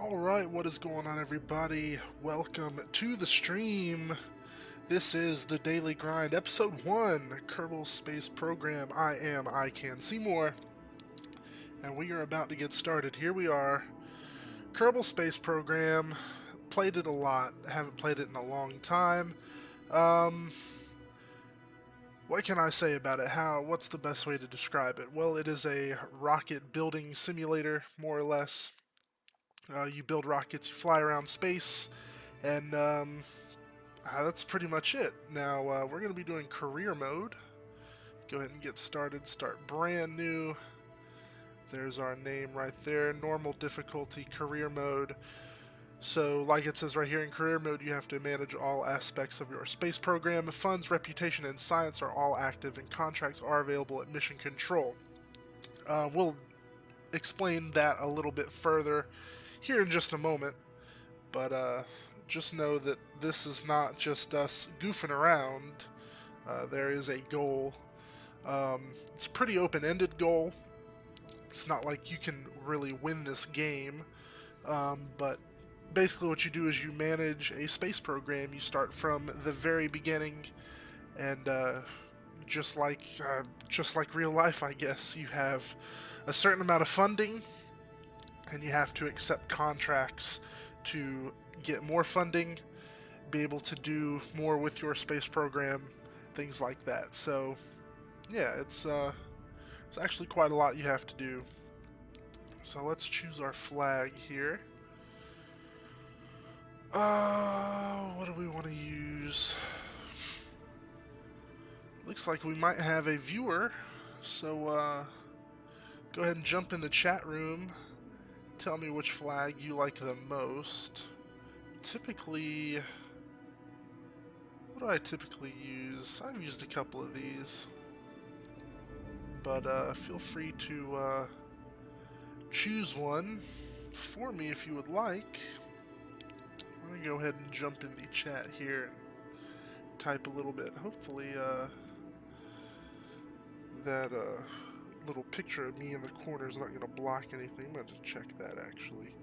Alright, what is going on, everybody? Welcome to the stream. This is the Daily Grind, Episode 1, Kerbal Space Program. I am I Can Seymour, and we are about to get started. Here we are, Kerbal Space Program. Played it a lot, haven't played it in a long time. What can I say about it? What's the best way to describe it? Well, it is a rocket building simulator, more or less. You build rockets, you fly around space, and that's pretty much it. Now, we're going to be doing career mode. Go ahead and get started. Start brand new. There's our name right there. Normal difficulty, career mode. So, like it says right here, in career mode, you have to manage all aspects of your space program. Funds, reputation, and science are all active, and contracts are available at mission control. We'll explain that a little bit further here in just a moment, but just know that this is not just us goofing around. There is a goal. It's a pretty open-ended goal. It's not like you can really win this game, but basically what you do is you manage a space program. You start from the very beginning, and just like real life, I guess, you have a certain amount of funding, and you have to accept contracts to get more funding, be able to do more with your space program, things like that. So, yeah, it's actually quite a lot you have to do. So let's choose our flag here. What do we want to use? Looks like we might have a viewer, so go ahead and jump in the chat room. Tell me which flag you like the most. Typically, what do I typically use? I've used a couple of these, but feel free to choose one for me if you would like. I'm gonna go ahead and jump in the chat here and type a little bit. Hopefully, that little picture of me in the corner is not going to block anything. I'm going to check that, actually.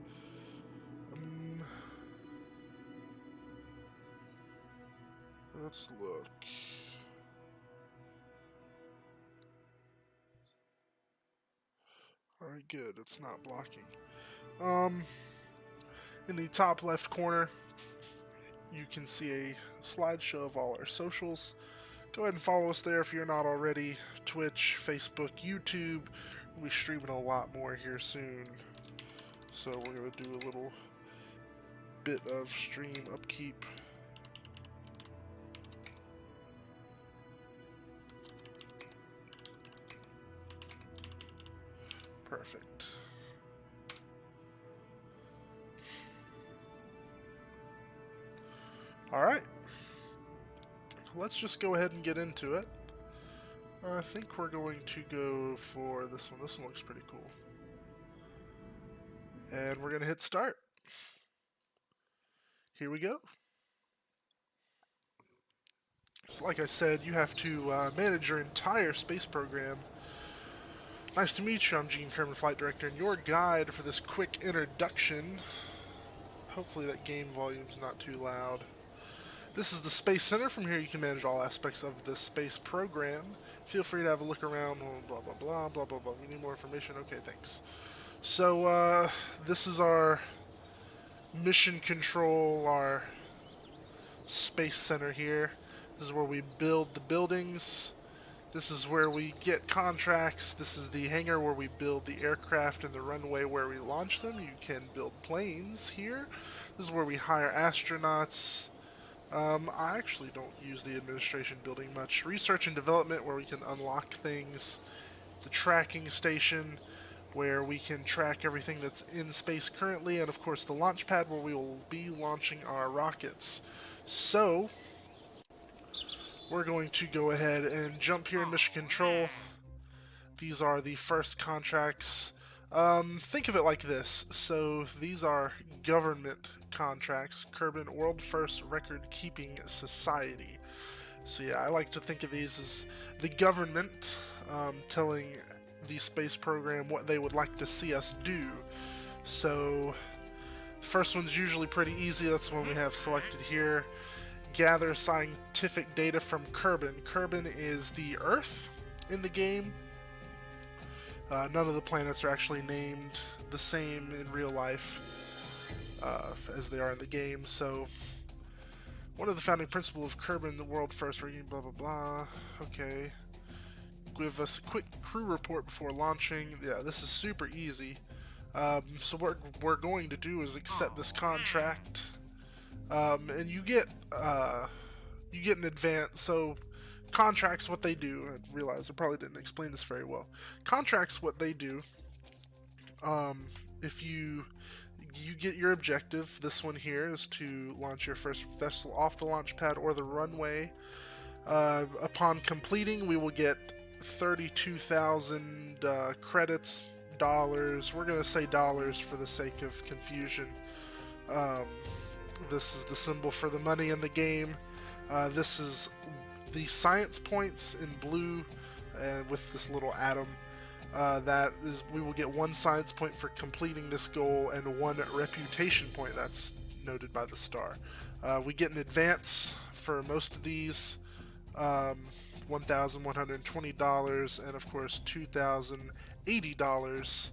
Let's look. Alright, good. It's not blocking. In the top left corner, you can see a slideshow of all our socials. Go ahead and follow us there if you're not already. Twitch, Facebook, YouTube. We'll be streaming a lot more here soon. So we're going to do a little bit of stream upkeep. Perfect. Alright. Let's just go ahead and get into it. I think we're going to go for this one. This one looks pretty cool. And we're going to hit start. Here we go. So like I said, you have to manage your entire space program. Nice to meet you. I'm Gene Kerman, Flight Director, and your guide for this quick introduction. Hopefully that game volume's not too loud. This is the Space Center. From here you can manage all aspects of the space program. Feel free to have a look around. Blah, blah, blah, blah, blah, blah. We need more information? Okay, thanks. So, this is our mission control, our Space Center here. This is where we build the buildings. This is where we get contracts. This is the hangar where we build the aircraft and the runway where we launch them. You can build planes here. This is where we hire astronauts. I actually don't use the administration building much. Research and development, where we can unlock things. The tracking station, where we can track everything that's in space currently. And of course the launch pad, where we will be launching our rockets. So, we're going to go ahead and jump here in mission control. These are the first contracts. Think of it like this. So these are government contracts. Kerbal World First Record Keeping Society. So yeah, I like to think of these as the government telling the space program what they would like to see us do. So The first one's usually pretty easy. That's the one we have selected here. Gather scientific data from Kerbin. Kerbin is the Earth in the game. None of the planets are actually named the same in real life as they are in the game. So, one of the founding principles of Kerbin, the world first rigging, blah blah blah. Okay. Give us a quick crew report before launching. Yeah, this is super easy. So what we're going to do is accept this contract, and you get an advance. So contracts, what they do, I realize I probably didn't explain this very well. Contracts, what they do, if you get your objective, this one here is to launch your first vessel off the launch pad or the runway. Upon completing, we will get 32,000 credits, dollars. We're going to say dollars for the sake of confusion. This is the symbol for the money in the game. This is the science points in blue, and with this little atom. That is, we will get 1 science point for completing this goal and 1 reputation point. That's noted by the star. We get an advance for most of these. $1,120 and of course $2,080.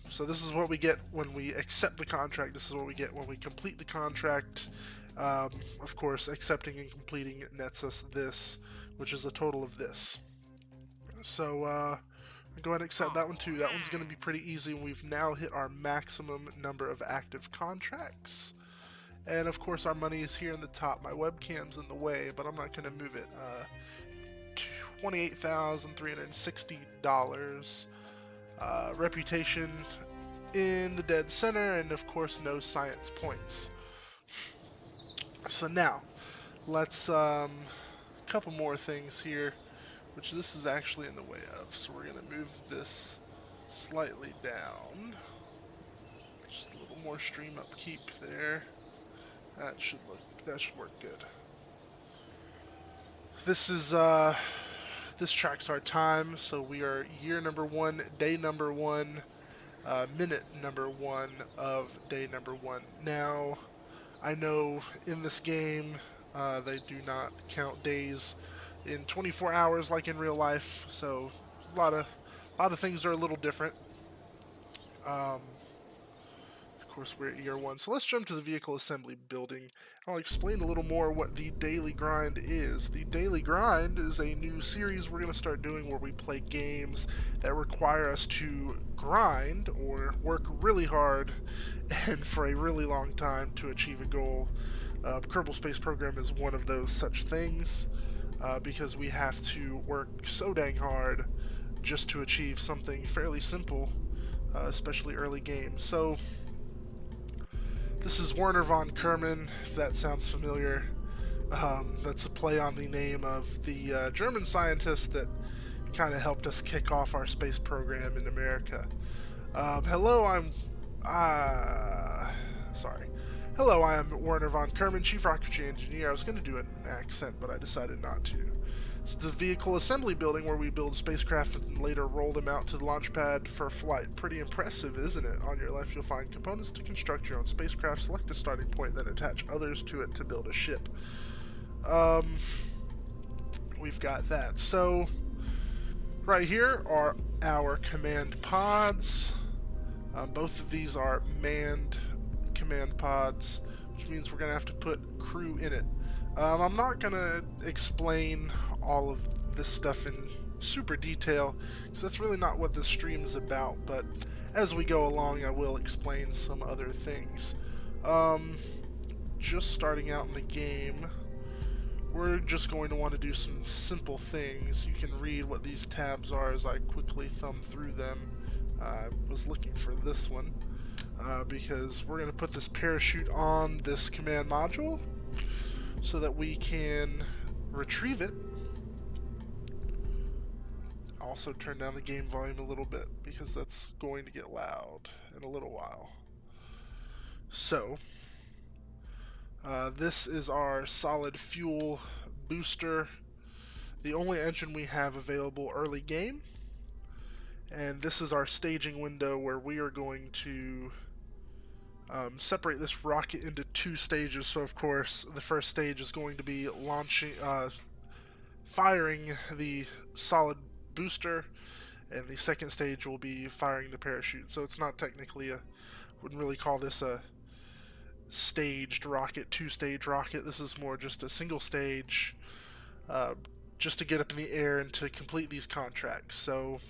So this is what we get when we accept the contract. This is what we get when we complete the contract. Of course, accepting and completing nets us this, which is a total of this. So go ahead and accept that one too. That one's going to be pretty easy. We've now hit our maximum number of active contracts. And of course our money is here in the top. My webcam's in the way, but I'm not going to move it. $28,360. Reputation in the dead center, and of course no science points. So now, let's couple more things here, which this is actually in the way of. So we're going to move this slightly down. Just a little more stream upkeep there. That should work good. This is this tracks our time, so we are year number 1, day number 1, minute number 1 of day number 1. Now, I know in this game they do not count days in 24 hours like in real life, so a lot of things are a little different. Of course, we're at year 1. So let's jump to the vehicle assembly building. I'll explain a little more what the daily grind is. The daily grind is a new series we're going to start doing where we play games that require us to grind or work really hard and for a really long time to achieve a goal. Kerbal Space Program is one of those such things because we have to work so dang hard just to achieve something fairly simple, especially early game. So this is Werner von Kerman, if that sounds familiar. That's a play on the name of the German scientist that kind of helped us kick off our space program in America. Hello, I'm Werner von Kerman, Chief Rocketry Engineer. I was going to do an accent, but I decided not to. It's the vehicle assembly building where we build spacecraft and later roll them out to the launch pad for flight. Pretty impressive, isn't it? On your left, you'll find components to construct your own spacecraft. Select a starting point, then attach others to it to build a ship. We've got that. So, right here are our command pods. Both of these are manned command pods, which means we're going to have to put crew in it. I'm not going to explain all of this stuff in super detail, because that's really not what this stream is about, but as we go along I will explain some other things. Just starting out in the game, we're just going to want to do some simple things. You can read what these tabs are as I quickly thumb through them. I was looking for this one, because we're going to put this parachute on this command module so that we can retrieve it. Also turn down the game volume a little bit because that's going to get loud in a little while. So, this is our solid fuel booster, the only engine we have available early game. And this is our staging window where we are going to separate this rocket into two stages. So of course, the first stage is going to be firing the solid booster, and the second stage will be firing the parachute. So it's not technically wouldn't really call this a staged rocket, two-stage rocket. This is more just a single stage, uh, just to get up in the air and to complete these contracts. So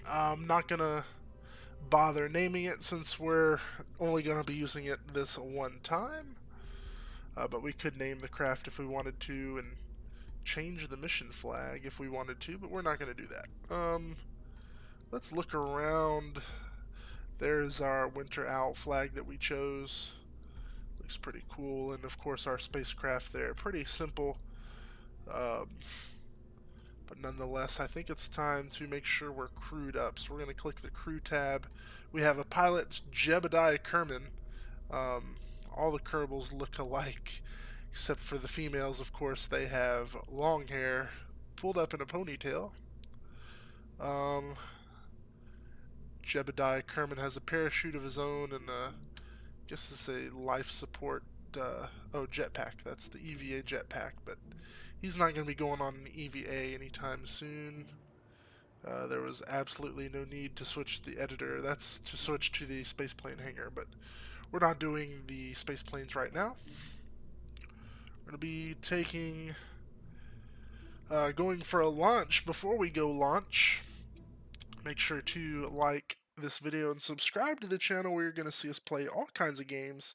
I'm not gonna bother naming it since we're only gonna be using it this one time. But we could name the craft if we wanted to, and change the mission flag if we wanted to, but we're not going to do that. Let's look around. There's our Winter Owl flag that we chose. Looks pretty cool, and of course our spacecraft there. Pretty simple, um, but nonetheless, I think it's time to make sure we're crewed up. So we're going to click the crew tab. We have a pilot, Jebediah Kerman. Um, all the Kerbals look alike, except for the females, of course. They have long hair pulled up in a ponytail. Um, Jebediah Kerman has a parachute of his own and I guess it's a life support. Jetpack. That's the EVA jetpack, but he's not going to be going on an EVA anytime soon. There was absolutely no need to switch the editor. That's to switch to the spaceplane hangar, but we're not doing the space planes right now. We're going to be going for a launch. Before we go launch, make sure to like this video and subscribe to the channel where you're going to see us play all kinds of games.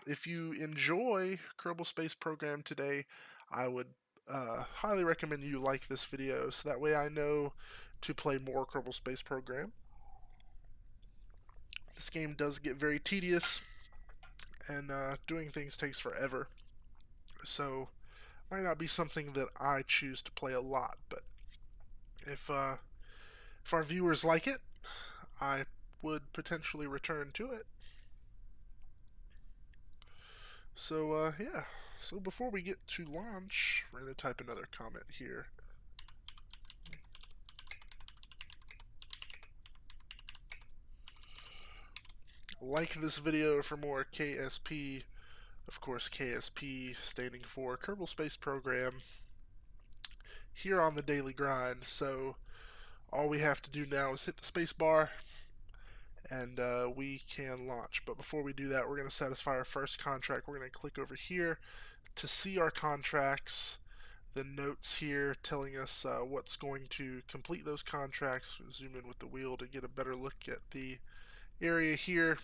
If you enjoy Kerbal Space Program today, I would highly recommend you like this video so that way I know to play more Kerbal Space Program. This game does get very tedious, and doing things takes forever, so might not be something that I choose to play a lot, but if our viewers like it, I would potentially return to it. So yeah, so before we get to launch, we're going to type another comment here. Like this video for more KSP, of course KSP standing for Kerbal Space Program, here on the Daily Grind. So all we have to do now is hit the space bar and we can launch. But before we do that, we're going to satisfy our first contract. We're going to click over here to see our contracts, the notes here telling us what's going to complete those contracts. We'll zoom in with the wheel to get a better look at the area here.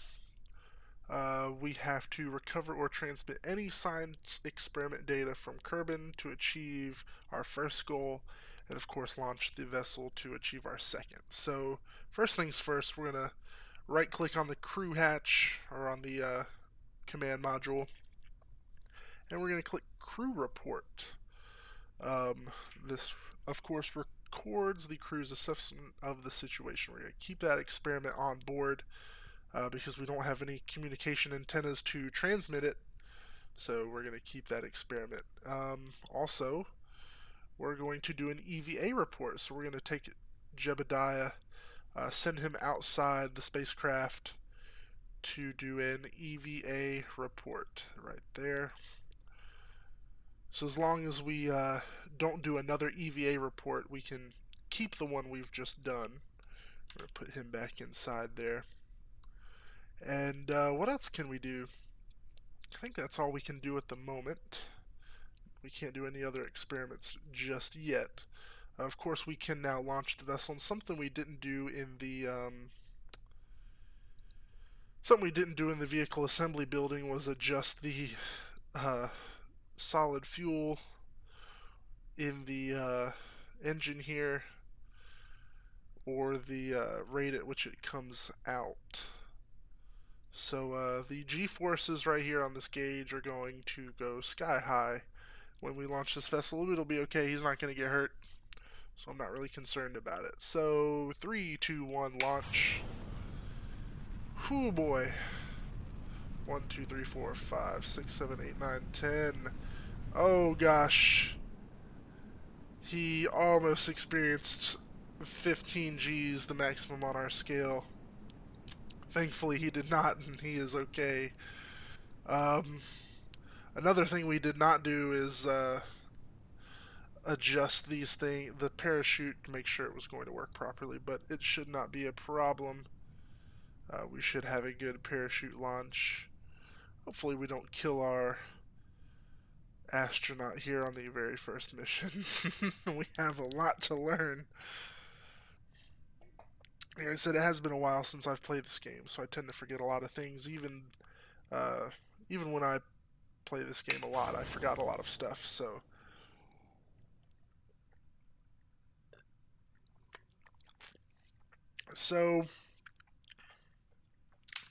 We have to recover or transmit any science experiment data from Kerbin to achieve our first goal, and of course launch the vessel to achieve our second. So first things first, we're going to right click on the crew hatch, or on the command module, and we're going to click crew report. This of course records the crew's assessment of the situation. We're going to keep that experiment on board because we don't have any communication antennas to transmit it, so we're going to keep that experiment. Also, we're going to do an EVA report, so we're going to take Jebediah, send him outside the spacecraft to do an EVA report right there. So as long as we don't do another EVA report, we can keep the one we've just done. We're going to put him back inside there. And what else can we do? I think that's all we can do at the moment. We can't do any other experiments just yet. Of course, we can now launch the vessel, and something we didn't do in the vehicle assembly building was adjust the solid fuel in the engine here, or the rate at which it comes out. So the G-forces right here on this gauge are going to go sky high when we launch this vessel. It'll be okay, he's not going to get hurt, so I'm not really concerned about it. So 3, 2, 1, launch. Whoo boy. 1, 2, 3, 4, 5, 6, 7, 8, 9, 10. Oh gosh. He almost experienced 15 Gs, the maximum on our scale. Thankfully, he did not, and he is okay. Um, Another thing we did not do is adjust the parachute to make sure it was going to work properly, but it should not be a problem. We should have a good parachute launch. Hopefully we don't kill our astronaut here on the very first mission. We have a lot to learn. Like I said, it has been a while since I've played this game, so I tend to forget a lot of things. Uh, even when I play this game a lot, I forgot a lot of stuff. So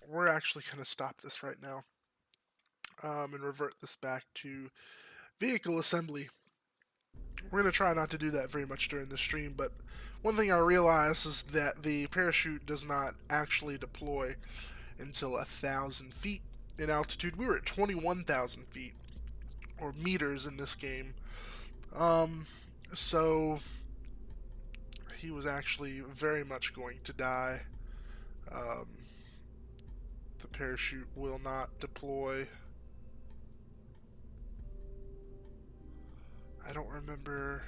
we're actually going to stop this right now and revert this back to vehicle assembly. We're going to try not to do that very much during the stream, but one thing I realized is that the parachute does not actually deploy until 1,000 feet in altitude. We were at 21,000 feet, or meters in this game. So he was actually very much going to die. Um, the parachute will not deploy. I don't remember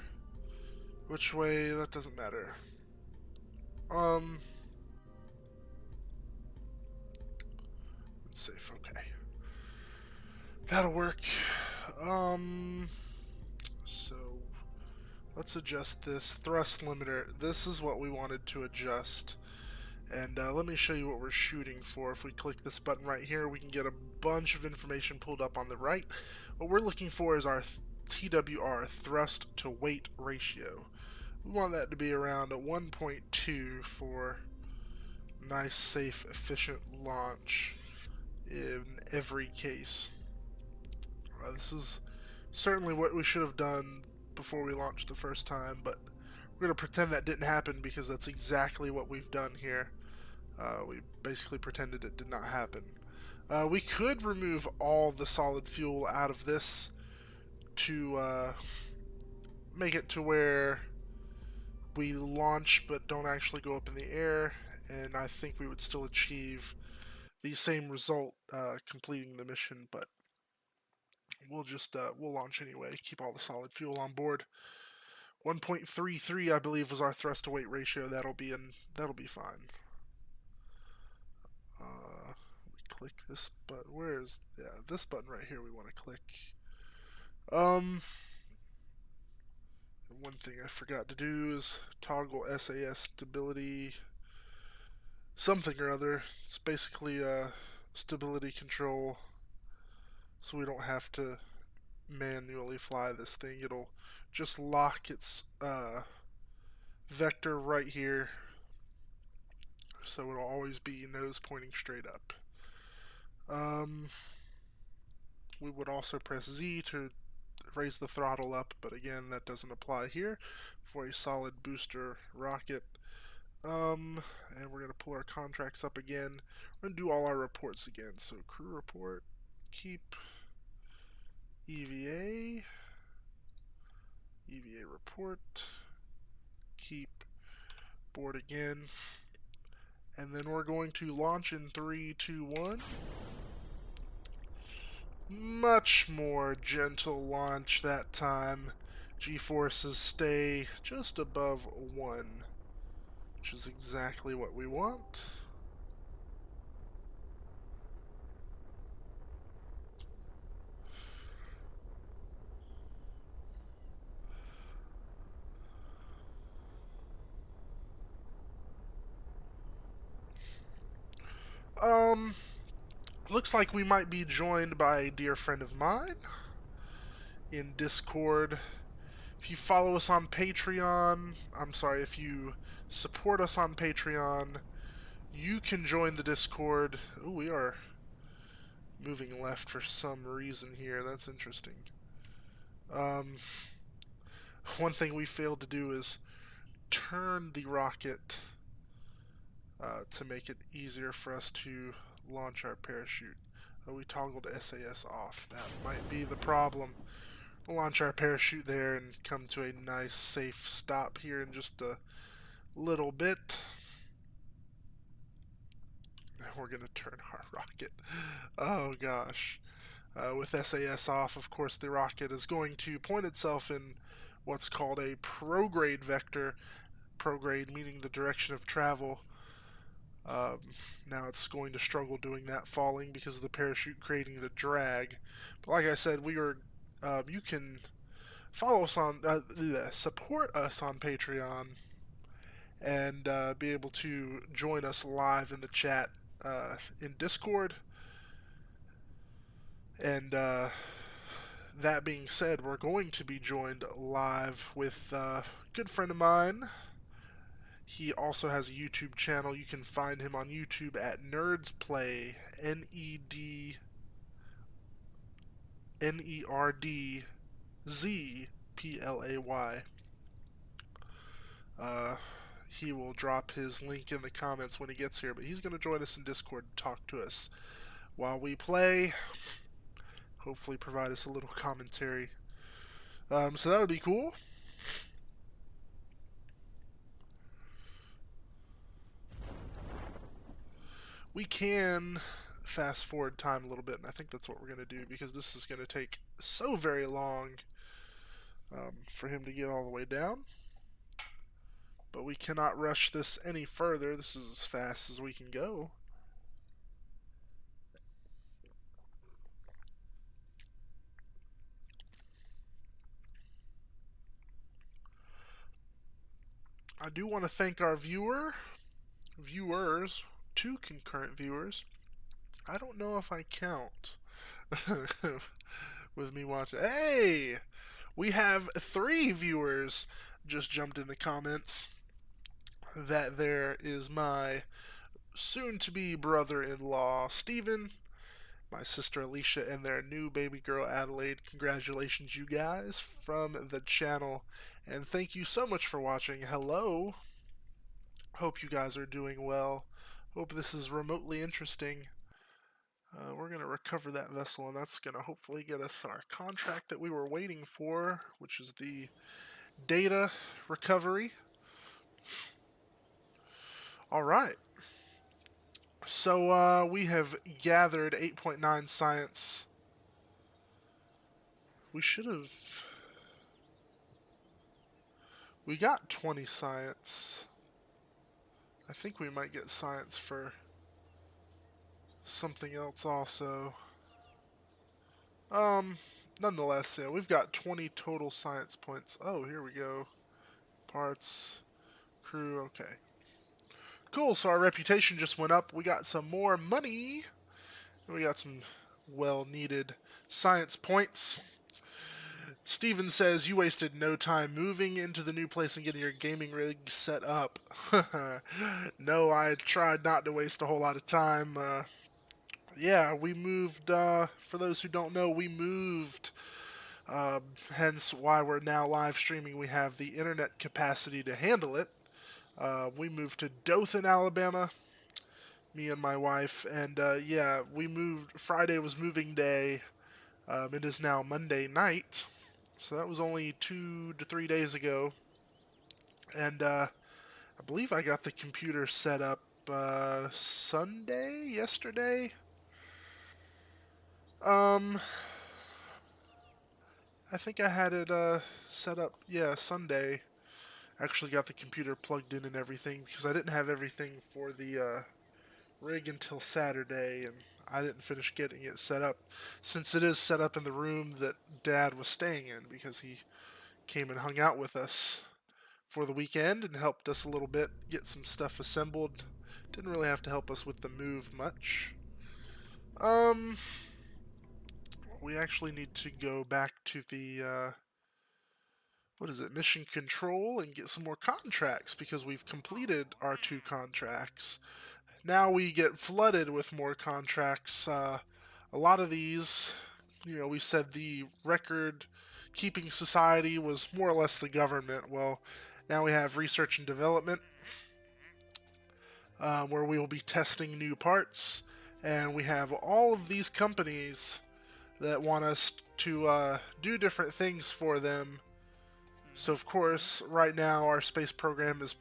which way, that doesn't matter. It's safe, okay. That'll work. So let's adjust this thrust limiter. This is what we wanted to adjust. And let me show you what we're shooting for. If we click this button right here, we can get a bunch of information pulled up on the right. What we're looking for is our TWR, thrust to weight ratio. We want that to be around a 1.2 for nice, safe, efficient launch in every case. This is certainly what we should have done before we launched the first time, but we're going to pretend that didn't happen because that's exactly what we've done here. We basically pretended it did not happen. We could remove all the solid fuel out of this to make it to where we launch but don't actually go up in the air, and I think we would still achieve the same result completing the mission, but we'll launch anyway, keep all the solid fuel on board. 1.33 I believe was our thrust to weight ratio. That'll be fine. We click this button. This button right here we want to click. One thing I forgot to do is toggle SAS stability something or other. It's basically stability control, so we don't have to manually fly this thing. It'll just lock its vector right here, so it'll always be nose pointing straight up. We would also press Z to raise the throttle up, but again, that doesn't apply here for a solid booster rocket. And we're going to pull our contracts up again. We're going to do all our reports again. So crew report, keep EVA, EVA report, keep board again. And then we're going to launch in 3, 2, 1. Much more gentle launch that time. G-forces stay just above 1, which is exactly what we want. Looks like we might be joined by a dear friend of mine in Discord. If you follow us on Patreon, if you support us on Patreon, you can join the Discord. Ooh, we are moving left for some reason here. That's interesting. One thing we failed to do is turn the rocket to make it easier for us to launch our parachute. We toggled SAS off. That might be the problem. We'll launch our parachute there and come to a nice safe stop here in just a little bit. we're gonna turn our rocket. Oh gosh. With SAS off, of course, the rocket is going to point itself in what's called a prograde vector. Prograde meaning the direction of travel. Um, Now it's going to struggle doing that falling because of the parachute creating the drag. But like I said, you can follow us on, support us on Patreon, and be able to join us live in the chat in Discord. And that being said, we're going to be joined live with a good friend of mine. He also has a YouTube channel. You can find him on YouTube at Nerds Play, NERDZPLAY. He will drop his link in the comments when he gets here, but he's going to join us in Discord and talk to us while we play. Hopefully provide us a little commentary. So that would be cool. We can fast forward time a little bit, and I think that's what we're going to do, because this is going to take so very long for him to get all the way down. But we cannot rush this any further. This is as fast as we can go. I do want to thank our viewers, 2 concurrent viewers. I don't know if I count with me watching. Hey! We have 3 viewers just jumped in the comments. That there is my soon-to-be brother-in-law, Steven, my sister Alicia, and their new baby girl, Adelaide. Congratulations, you guys, from the channel. And thank you so much for watching. Hello. Hope you guys are doing well. Hope this is remotely interesting. We're going to recover that vessel, and that's going to hopefully get us our contract that we were waiting for, which is the data recovery. Alright. So we have gathered 8.9 science. We should have... We got 20 science. I think we might get science for something else also. Nonetheless, yeah, we've got 20 total science points. Oh, here we go. Parts, crew, okay. Cool, so our reputation just went up. We got some more money. We got some well-needed science points. Steven says, you wasted no time moving into the new place and getting your gaming rig set up. No, I tried not to waste a whole lot of time. Yeah, we moved, for those who don't know, we moved. Hence why we're now live streaming. We have the internet capacity to handle it. We moved to Dothan, Alabama, me and my wife, and yeah, we moved. Friday was moving day. It is now Monday night, so that was only 2 to 3 days ago, and I believe I got the computer set up yesterday. I think I had it set up, yeah, Sunday. Actually got the computer plugged in and everything, because I didn't have everything for the rig until Saturday, and I didn't finish getting it set up, since it is set up in the room that Dad was staying in, because he came and hung out with us for the weekend and helped us a little bit get some stuff assembled. Didn't really have to help us with the move much. We actually need to go back to the mission control, and get some more contracts, because we've completed our 2 contracts. Now we get flooded with more contracts. A lot of these, we said the record keeping society was more or less the government. Well, now we have research and development, where we will be testing new parts, and we have all of these companies that want us to do different things for them. So of course, right now our space program is,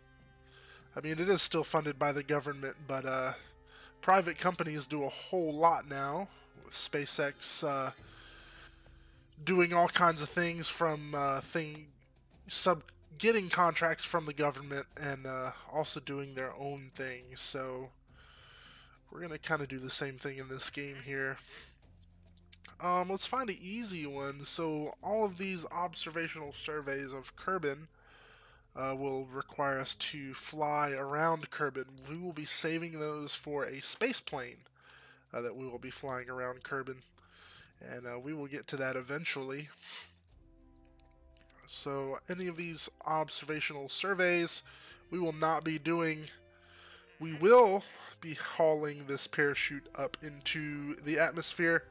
it is still funded by the government, but Private companies do a whole lot now, with SpaceX doing all kinds of things from sub getting contracts from the government and also doing their own thing. So we're gonna kind of do the same thing in this game here. Let's find an easy one. So all of these observational surveys of Kerbin will require us to fly around Kerbin. We will be saving those for a space plane that we will be flying around Kerbin, and we will get to that eventually. So any of these observational surveys we will not be doing. We will be hauling this parachute up into the atmosphere.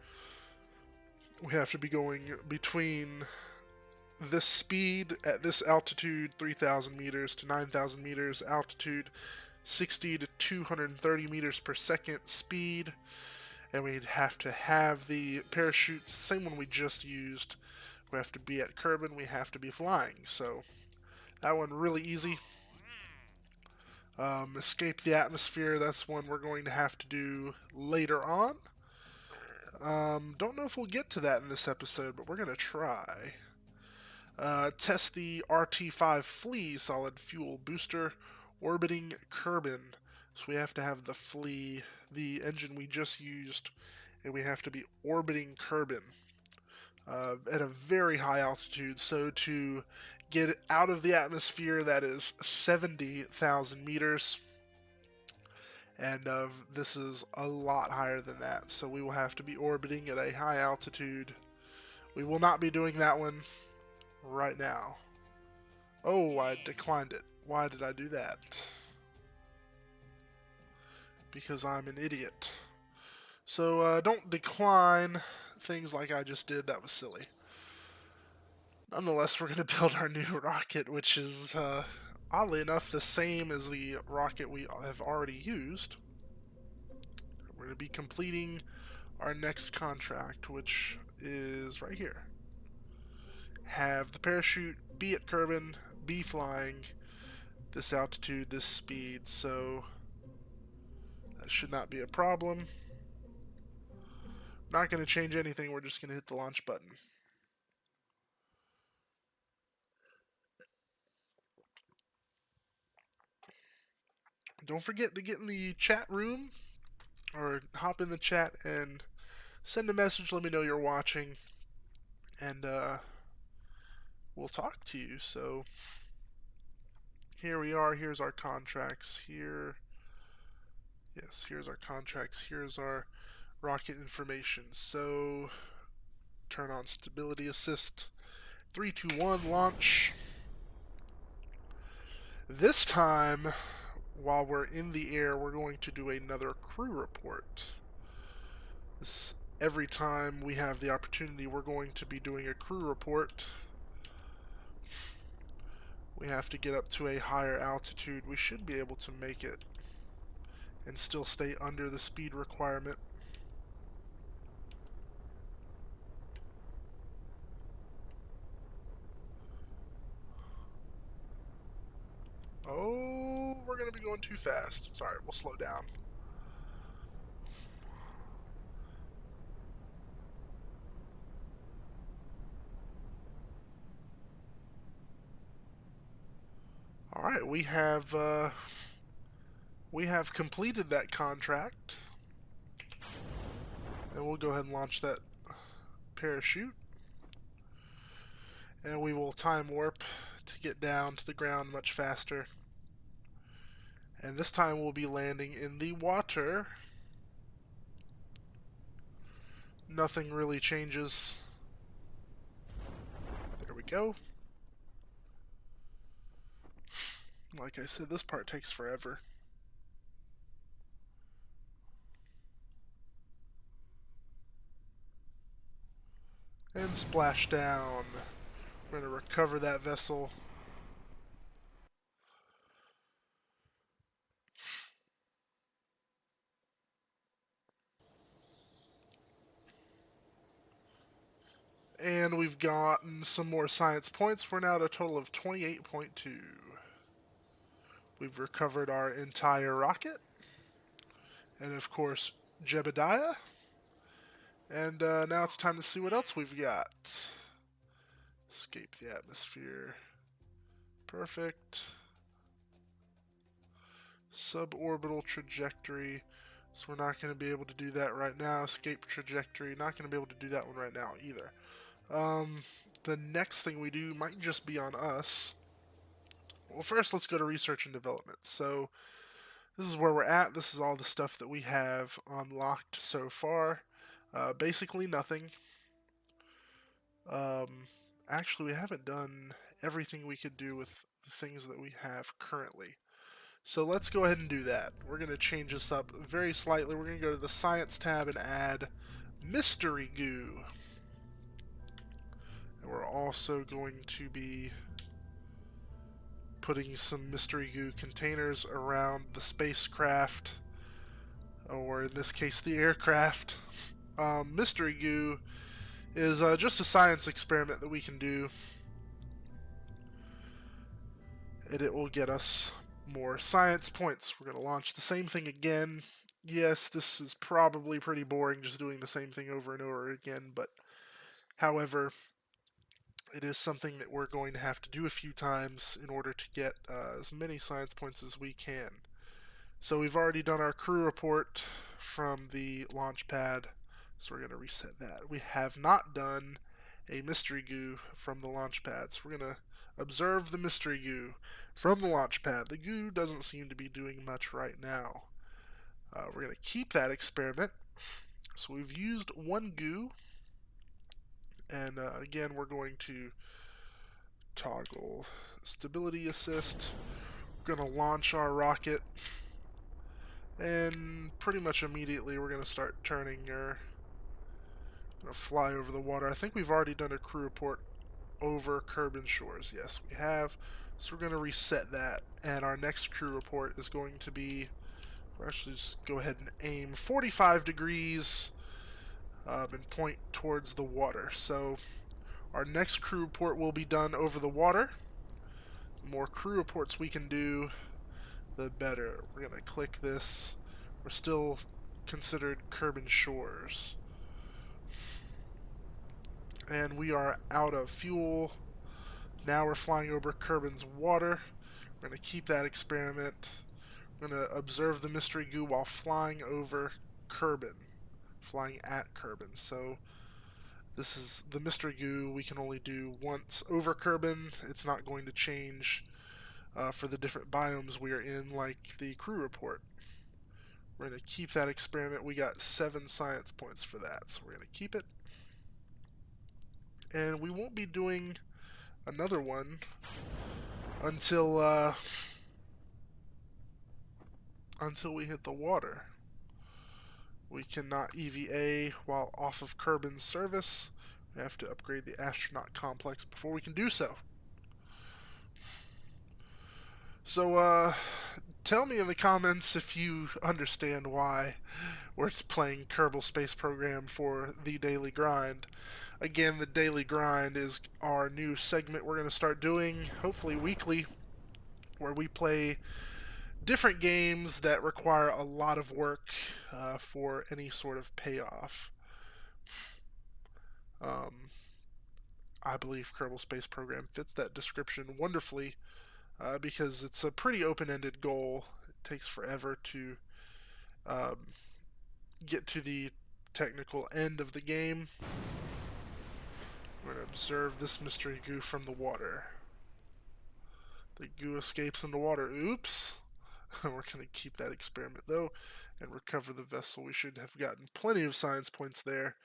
We have to be going between this speed at this altitude, 3,000 meters to 9,000 meters altitude, 60 to 230 meters per second speed, and we'd have to have the parachutes, same one we just used. We have to be at Kerbin, we have to be flying, so that one really easy. Escape the atmosphere, that's one we're going to have to do later on. Don't know if we'll get to that in this episode, but we're going to try. Test the RT-5 Flea solid fuel booster orbiting Kerbin. So we have to have the Flea, the engine we just used, and we have to be orbiting Kerbin at a very high altitude. So to get out of the atmosphere, that is 70,000 meters. And this is a lot higher than that. So we will have to be orbiting at a high altitude. We will not be doing that one right now. Oh, I declined it. Why did I do that? Because I'm an idiot. So don't decline things like I just did. That was silly. Nonetheless, we're going to build our new rocket, which is oddly enough the same as the rocket we have already used. We're going to be completing our next contract, which is right here. Have the parachute, be at Kerbin, be flying, this altitude, this speed, so that should not be a problem. Not going to change anything, we're just going to hit the launch button. Don't forget to get in the chat room, or hop in the chat and send a message, let me know you're watching, and we'll talk to you. So here we are, here's our contracts, here's our contracts, here's our rocket information. So turn on stability assist, 3, 2, 1, launch. This time, while we're in the air, we're going to do another crew report. Every time we have the opportunity, we're going to be doing a crew report. We have to get up to a higher altitude. We should be able to make it and still stay under the speed requirement. Oh, we're going to be going too fast. It's alright, we'll slow down. Alright, we have completed that contract. And we'll go ahead and launch that parachute. And we will time warp to get down to the ground much faster. And this time we'll be landing in the water. Nothing really changes. There we go. Like I said, this part takes forever. And splash down. We're going to recover that vessel. And we've gotten some more science points. We're now at a total of 28.2. We've recovered our entire rocket. and of course Jebediah. And now it's time to see what else we've got. Escape the atmosphere. Perfect. Suborbital trajectory. So we're not going to be able to do that right now. Escape trajectory. Not going to be able to do that one right now either. The next thing we do might just be on us. Well, first let's go to research and development. So this is where we're at. This is all the stuff that we have unlocked so far. Basically nothing. Um, Actually, we haven't done everything we could do with the things that we have currently. So let's go ahead and do that. We're going to change this up very slightly. We're going to go to the Science tab and add Mystery Goo. And we're also going to be putting some Mystery Goo containers around the spacecraft, or in this case the aircraft. Mystery Goo is just a science experiment that we can do, and it will get us more science points. We're going to launch the same thing again. Yes, this is probably pretty boring just doing the same thing over and over again, but however, it is something that we're going to have to do a few times in order to get as many science points as we can. So we've already done our crew report from the launch pad, so we're going to reset that. We have not done a mystery goo from the launch pad, so we're going to observe the mystery goo from the launch pad. The goo doesn't seem to be doing much right now. We're going to keep that experiment. So we've used one goo, and again we're going to toggle stability assist. We're going to launch our rocket, and pretty much immediately we're going to start turning our going to fly over the water. I think we've already done a crew report over Kerbal shores. Yes, we have. So we're going to reset that, and our next crew report is going to be, we'll actually just go ahead and aim 45 degrees and point towards the water. So our next crew report will be done over the water. The more crew reports we can do, the better. We're going to click this. We're still considered Kerbal shores. And we are out of fuel. Now we're flying over Kerbal's water. We're going to keep that experiment. We're going to observe the mystery goo while flying over Kerbal, flying at Kerbal. So this is the mystery goo we can only do once over Kerbal. It's not going to change for the different biomes we are in, like the crew report. We're going to keep that experiment. We got 7 science points for that, so we're going to keep it. And we won't be doing another one until we hit the water. We cannot EVA while off of Kerbal's service. We have to upgrade the astronaut complex before we can do so. So, tell me in the comments if you understand why we're playing Kerbal Space Program for the daily grind. Again, the daily grind is our new segment we're going to start doing, hopefully weekly, where we play different games that require a lot of work for any sort of payoff. I believe Kerbal Space Program fits that description wonderfully because it's a pretty open-ended goal. It takes forever to um, get to the technical end of the game. We're going to observe this mystery goo from the water. The goo escapes in the water. Oops! We're going to keep that experiment though and recover the vessel. We should have gotten plenty of science points there.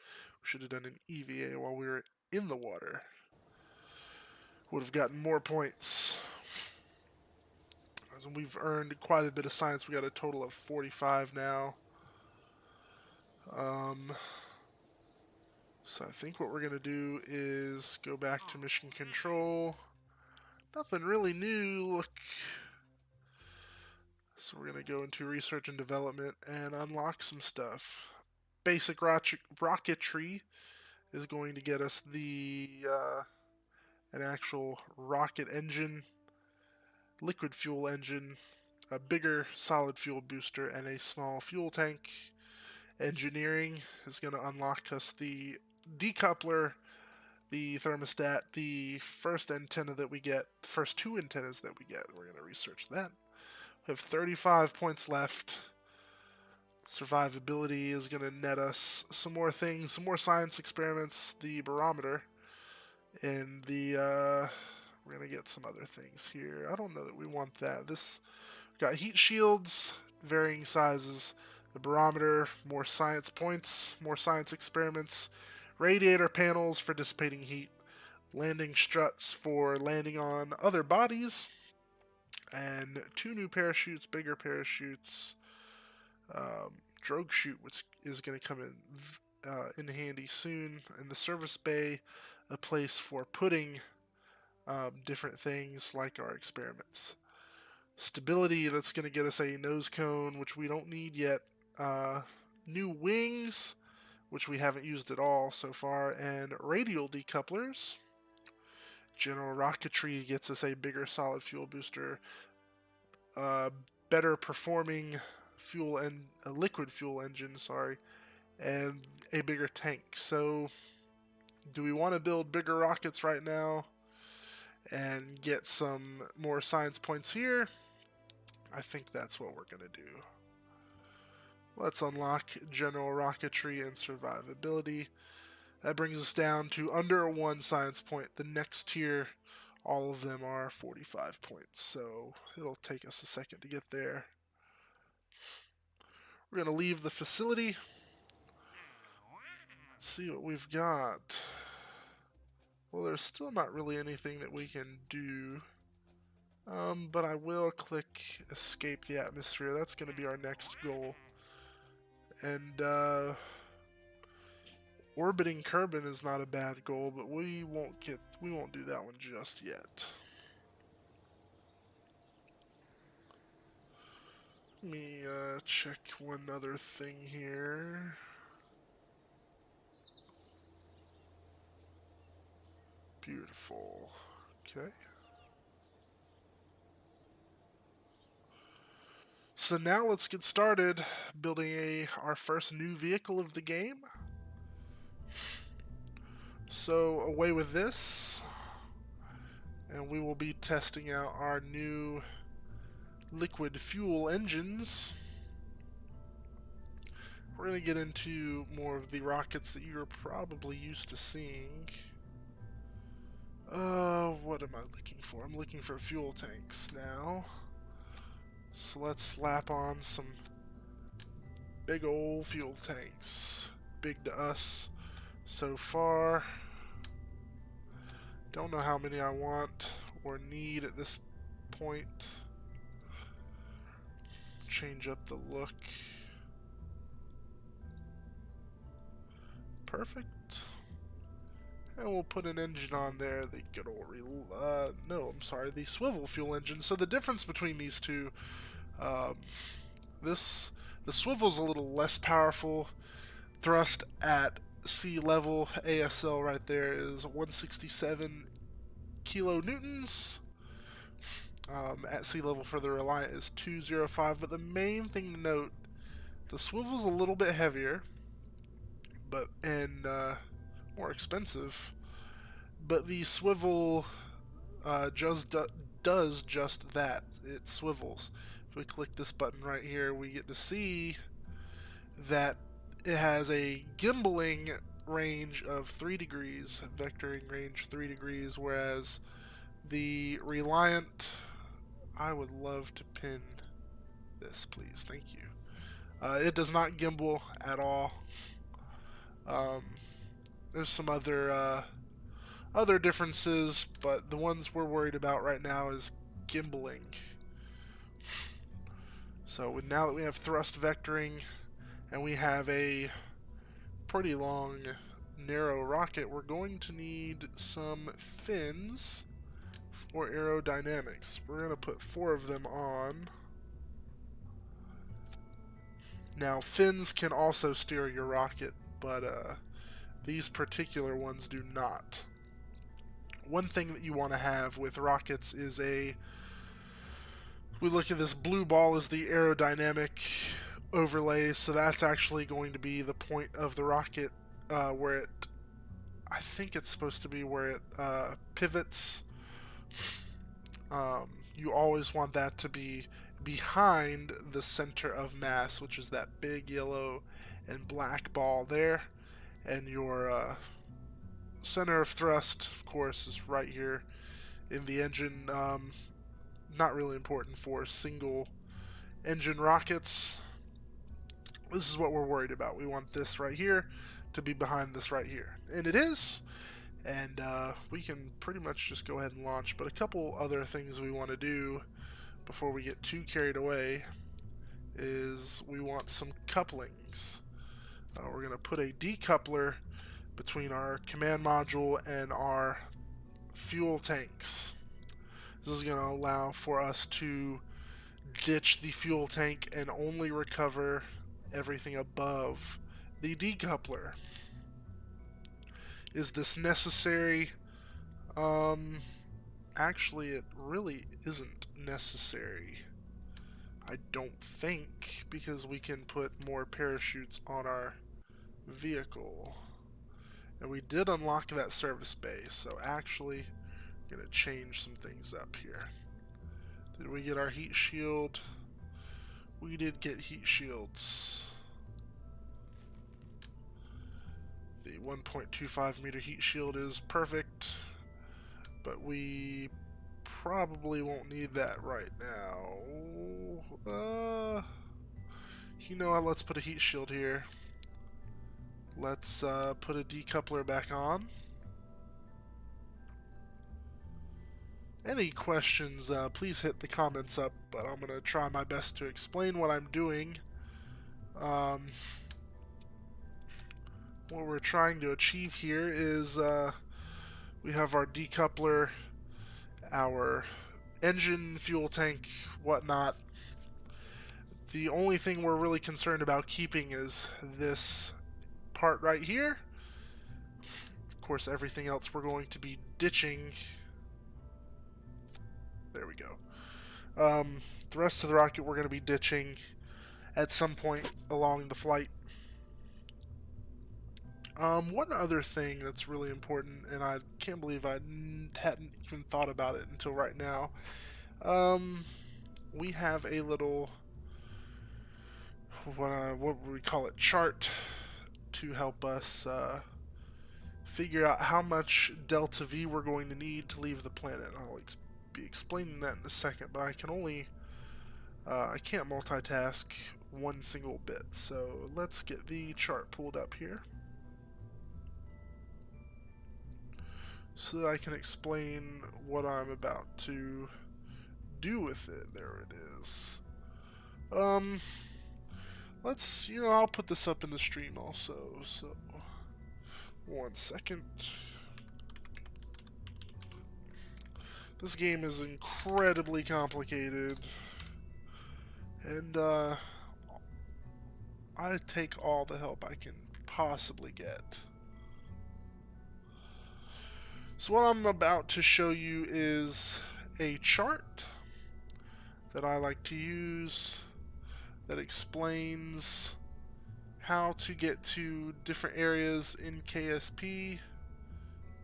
We should have done an EVA while we were in the water. Would have gotten more points. We've earned quite a bit of science. We got a total of 45 now. So I think what we're going to do is go back to mission control. Nothing really new. Look. So we're going to go into research and development and unlock some stuff. Basic rocketry is going to get us an actual rocket engine, liquid fuel engine, a bigger solid fuel booster, and a small fuel tank. Engineering is going to unlock us the decoupler, the thermostat, the first antenna that we get, the first two antennas that we get. We're going to research that. We have 35 points left. Survivability is going to net us some more things, some more science experiments, the barometer, and we're going to get some other things here. I don't know that we want that. This got heat shields, varying sizes, the barometer, more science points, more science experiments, radiator panels for dissipating heat, landing struts for landing on other bodies, and 2 new parachutes, bigger parachutes, drogue chute, which is going to come in handy soon, and the service bay, a place for putting different things like our experiments. Stability, that's going to get us a nose cone, which we don't need yet. New wings, which we haven't used at all so far, and radial decouplers. General rocketry gets us a bigger solid fuel booster, better performing fuel and a liquid fuel engine, and a bigger tank. So, do we want to build bigger rockets right now and get some more science points here? I think that's what we're going to do. Let's unlock general rocketry and survivability. That brings us down to under 1 science point. The next tier, all of them are 45 points, so it'll take us a second to get there. We're going to leave the facility. See what we've got. Well, there's still not really anything that we can do. But I will click escape the atmosphere. That's going to be our next goal. And orbiting Kerbin is not a bad goal, but we won't do that one just yet. Let me check one other thing here. Beautiful. Okay. So now let's get started building our first new vehicle of the game. So away with this, and we will be testing out our new liquid fuel engines. We're going to get into more of the rockets that you're probably used to seeing. What am I looking for? I'm looking for fuel tanks now. So let's slap on some big old fuel tanks. Big to us so far. Don't know how many I want or need at this point. Change up the look. Perfect. And we'll put an engine on there, the good old the swivel fuel engine. So the difference between these two, the swivel's a little less powerful. Thrust at sea level, ASL right there is 167 kilonewtons. At sea level for the Reliant is 205. But the main thing to note, the swivel's a little bit heavier, and more expensive, but the swivel does just that. It swivels. If we click this button right here, we get to see that it has a gimbaling range of 3 degrees, vectoring range 3 degrees, whereas the Reliant, I would love to pin this, please, thank you. It does not gimbal at all. There's some other differences, but the ones we're worried about right now is gimbaling. So now that we have thrust vectoring and we have a pretty long, narrow rocket, we're going to need some fins for aerodynamics. We're going to put 4 of them on. Now, fins can also steer your rocket, but these particular ones do not. One thing that you want to have with rockets is We look at this blue ball as the aerodynamic overlay, so that's actually going to be the point of the rocket where it, I think it's supposed to be where it pivots. You always want that to be behind the center of mass, which is that big yellow and black ball there. And your center of thrust, of course, is right here in the engine. Not really important for single engine rockets. This is what we're worried about. We want this right here to be behind this right here. And it is. And we can pretty much just go ahead and launch. But a couple other things we want to do before we get too carried away is we want some couplings. We're going to put a decoupler between our command module and our fuel tanks. This is going to allow for us to ditch the fuel tank and only recover everything above the decoupler. Is this necessary? Actually, it really isn't necessary. I don't think, because we can put more parachutes on our vehicle. And we did unlock that service bay, so actually I'm going to change some things up here. Did we get our heat shield? We did get heat shields. The 1.25 meter heat shield is perfect, but we probably won't need that right now. You know what, let's put a heat shield here. Let's put a decoupler back on. Any questions, please hit the comments up, but I'm going to try my best to explain what I'm doing. What we're trying to achieve here is we have our decoupler, our engine, fuel tank, whatnot. The only thing we're really concerned about keeping is this part right here. Of course, everything else we're going to be ditching. There we go. The rest of the rocket we're going to be ditching at some point along the flight. One other thing that's really important, and I can't believe I hadn't even thought about it until right now. We have a little, what would we call it, chart to help us figure out how much delta V we're going to need to leave the planet. I'll be explaining that in a second, but I can only, I can't multitask one single bit. So let's get the chart pulled up here, so that I can explain what I'm about to do with it. There it is. Let's, I'll put this up in the stream also, so 1 second. This game is incredibly complicated, and I take all the help I can possibly get. So what I'm about to show you is a chart that I like to use that explains how to get to different areas in KSP.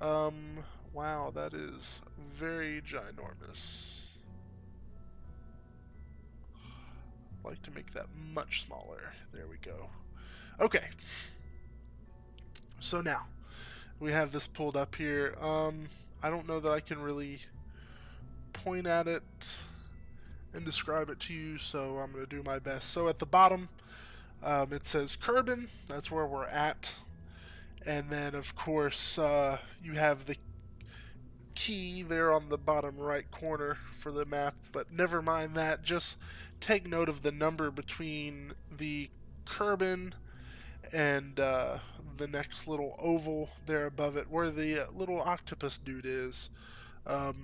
Wow, that is very ginormous. I'd like to make that much smaller. There we go. Okay. So now we have this pulled up here. I don't know that I can really point at it and describe it to you, so I'm going to do my best. So at the bottom, it says Kerbin. That's where we're at. And then, of course, you have the key there on the bottom right corner for the map, but never mind that. Just take note of the number between the Kerbin and the next little oval there above it, where the little octopus dude is. It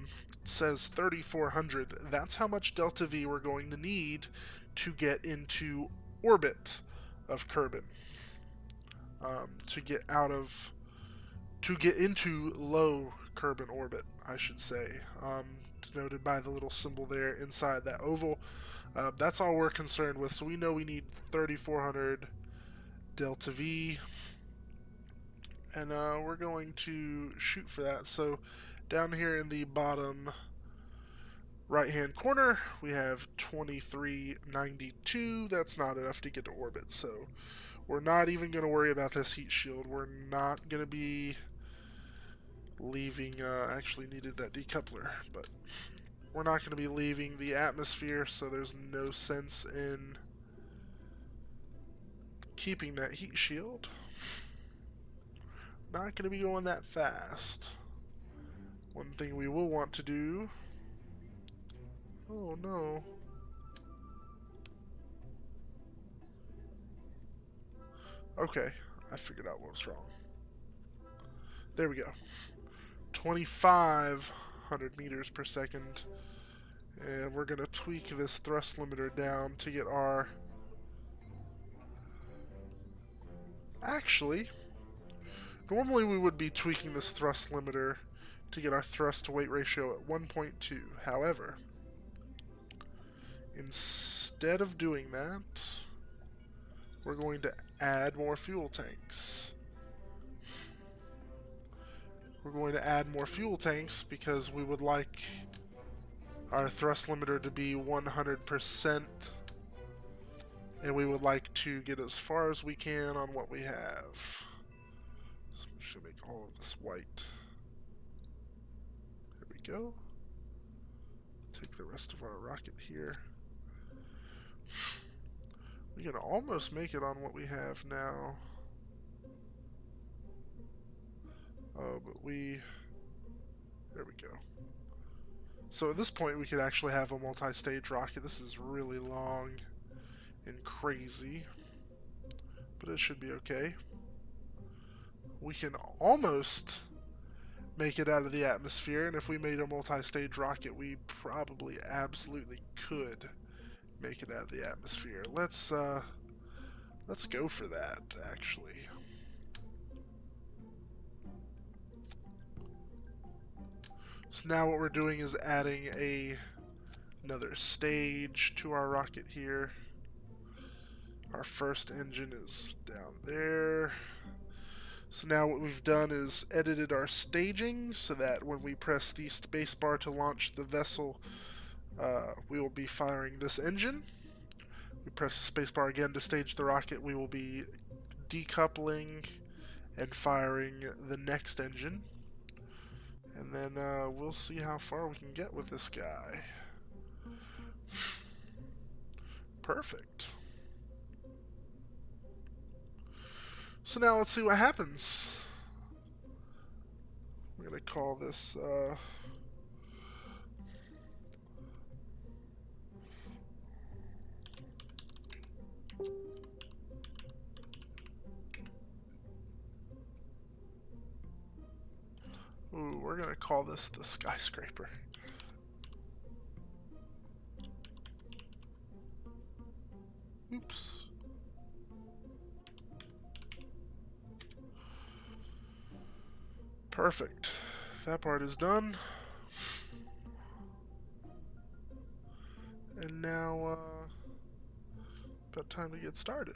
says 3400. That's how much delta V we're going to need to get into orbit of Kerbin. To get into low Kerbal orbit, I should say, denoted by the little symbol there inside that oval. That's all we're concerned with. So we know we need 3400 delta V, and we're going to shoot for that. So down here in the bottom right hand corner, we have 2392. That's not enough to get to orbit, so we're not even going to worry about this heat shield. We're not going to be leaving, actually needed that decoupler, but we're not going to be leaving the atmosphere, so there's no sense in keeping that heat shield. Not going to be going that fast. One thing we will want to do... Oh no. Okay, I figured out what was wrong. There we go. 2,500 meters per second. And we're going to tweak this thrust limiter down to get our... Actually, normally we would be tweaking this thrust limiter to get our thrust to weight ratio at 1.2. However, instead of doing that, we're going to add more fuel tanks. We're going to add more fuel tanks because we would like our thrust limiter to be 100%, and we would like to get as far as we can on what we have. So we should make all of this white. There we go. Take the rest of our rocket here. We can almost make it on what we have now. Oh, but there we go. So at this point we could actually have a multi-stage rocket. This is really long and crazy, but it should be okay. We can almost make it out of the atmosphere, and if we made a multi-stage rocket, we probably absolutely could make it out of the atmosphere. Let's go for that, actually. So now what we're doing is adding another stage to our rocket here. Our first engine is down there. So now what we've done is edited our staging so that when we press the spacebar to launch the vessel, we will be firing this engine. We press the spacebar again to stage the rocket, we will be decoupling and firing the next engine. And then we'll see how far we can get with this guy. Perfect. So now let's see what happens. We're going to call this... Ooh, we're going to call this the skyscraper. Oops. Perfect. That part is done. And now, about time to get started.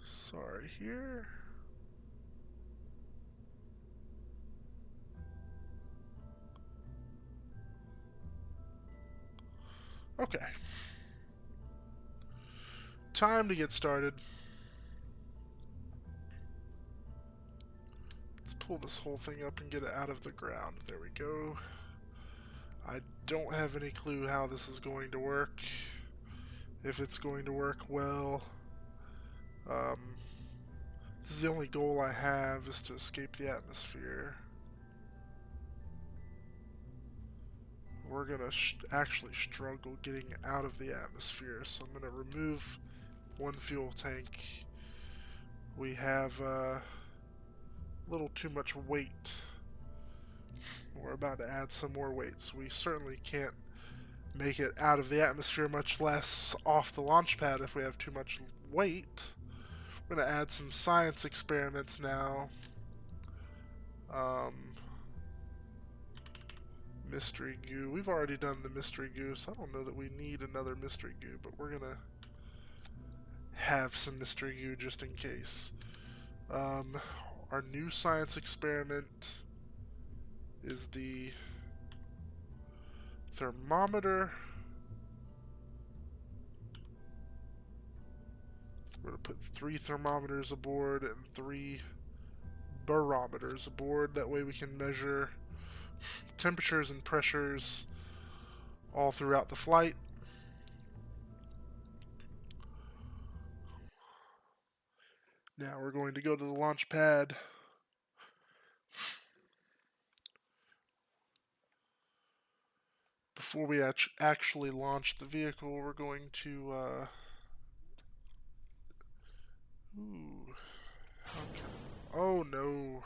Sorry here. Okay. Time to get started. Let's pull this whole thing up and get it out of the ground. There we go. I don't have any clue how this is going to work. If it's going to work well. This is the only goal I have, is to escape the atmosphere. We're gonna actually struggle getting out of the atmosphere, so I'm gonna remove one fuel tank. We have a little too much weight. We're about to add some more weight, so we certainly can't make it out of the atmosphere, much less off the launch pad if we have too much weight. We're going to add some science experiments now. Mystery goo. We've already done the mystery goo, so I don't know that we need another mystery goo, but we're going to have some mystery goo just in case. Our new science experiment is the thermometer. We're going to put 3 thermometers aboard and 3 barometers aboard. That way we can measure temperatures and pressures all throughout the flight. Now we're going to go to the launch pad. Before we actually launch the vehicle, we're going to ooh, oh no,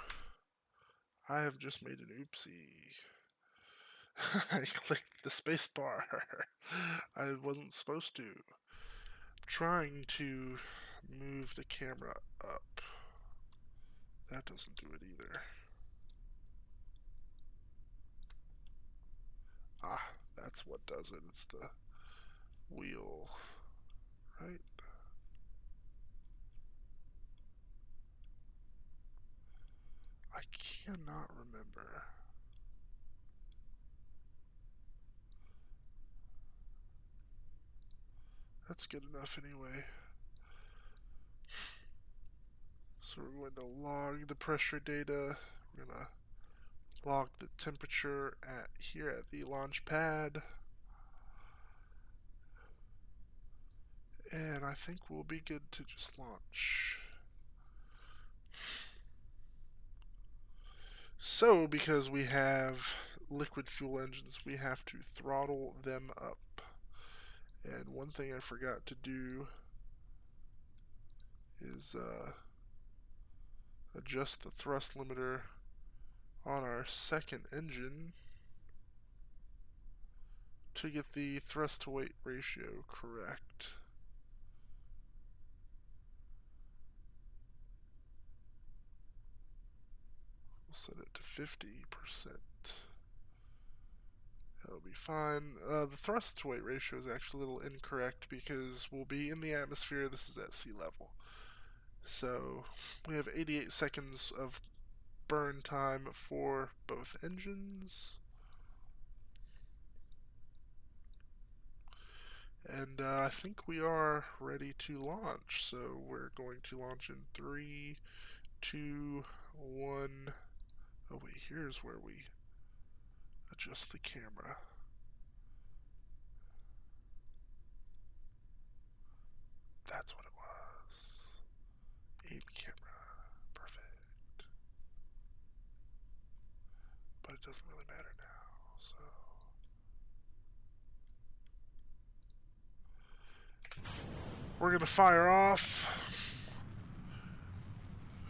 I have just made an oopsie. I clicked the space bar. I wasn't supposed to. I'm trying to move the camera up. That doesn't do it either. Ah, that's what does it. It's the wheel, right? I cannot remember. That's good enough anyway. So we're going to log the pressure data. We're going to log the temperature here at the launch pad. And I think we'll be good to just launch. So, because we have liquid fuel engines, we have to throttle them up. And one thing I forgot to do is adjust the thrust limiter on our second engine to get the thrust to weight ratio correct. We'll set it to 50%. That'll be fine. The thrust to weight ratio is actually a little incorrect because we'll be in the atmosphere. This is at sea level. So we have 88 seconds of burn time for both engines. And I think we are ready to launch. So we're going to launch in 3, 2, 1. Oh wait, here's where we adjust the camera. That's what it was. Aim camera. Perfect. But it doesn't really matter now, so. We're going to fire off.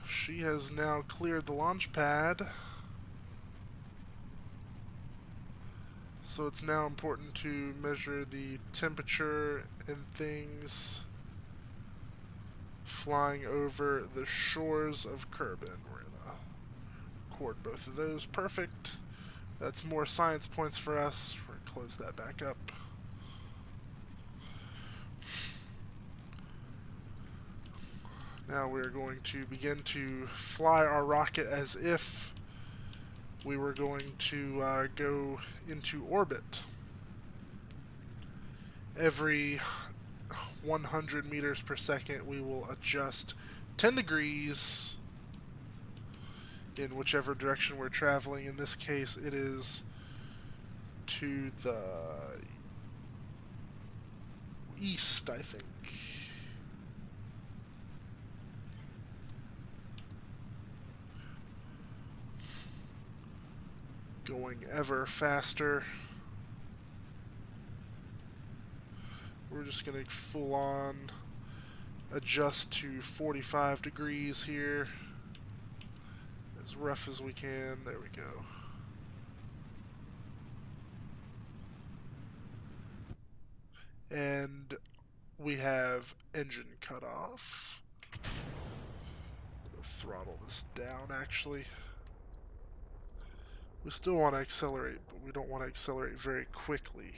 She has now cleared the launch pad. So it's now important to measure the temperature and things flying over the shores of Kerbal. We're going to record both of those. Perfect. That's more science points for us. We're going to close that back up. Now we're going to begin to fly our rocket as if we were going to go into orbit. Every 100 meters per second, we will adjust 10 degrees in whichever direction we're traveling. In this case, it is to the east, I think. Going ever faster. We're just going to full on adjust to 45 degrees here. As rough as we can. There we go. And we have engine cut off. throttle this down, actually. We still want to accelerate, but we don't want to accelerate very quickly.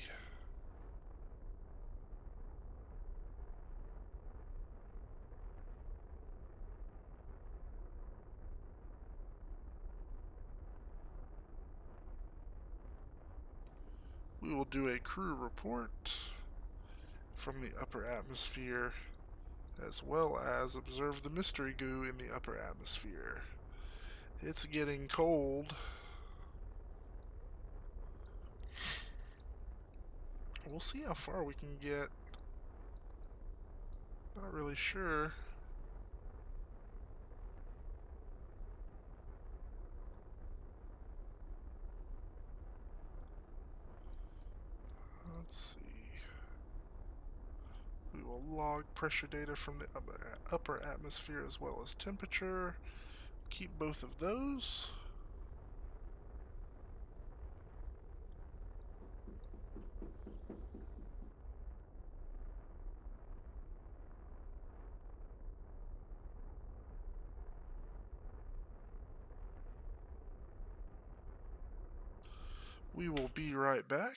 We will do a crew report from the upper atmosphere, as well as observe the mystery goo in the upper atmosphere. It's getting cold. We'll see how far we can get. Not really sure. Let's see. We will log pressure data from the upper atmosphere as well as temperature. Keep both of those. We will be right back.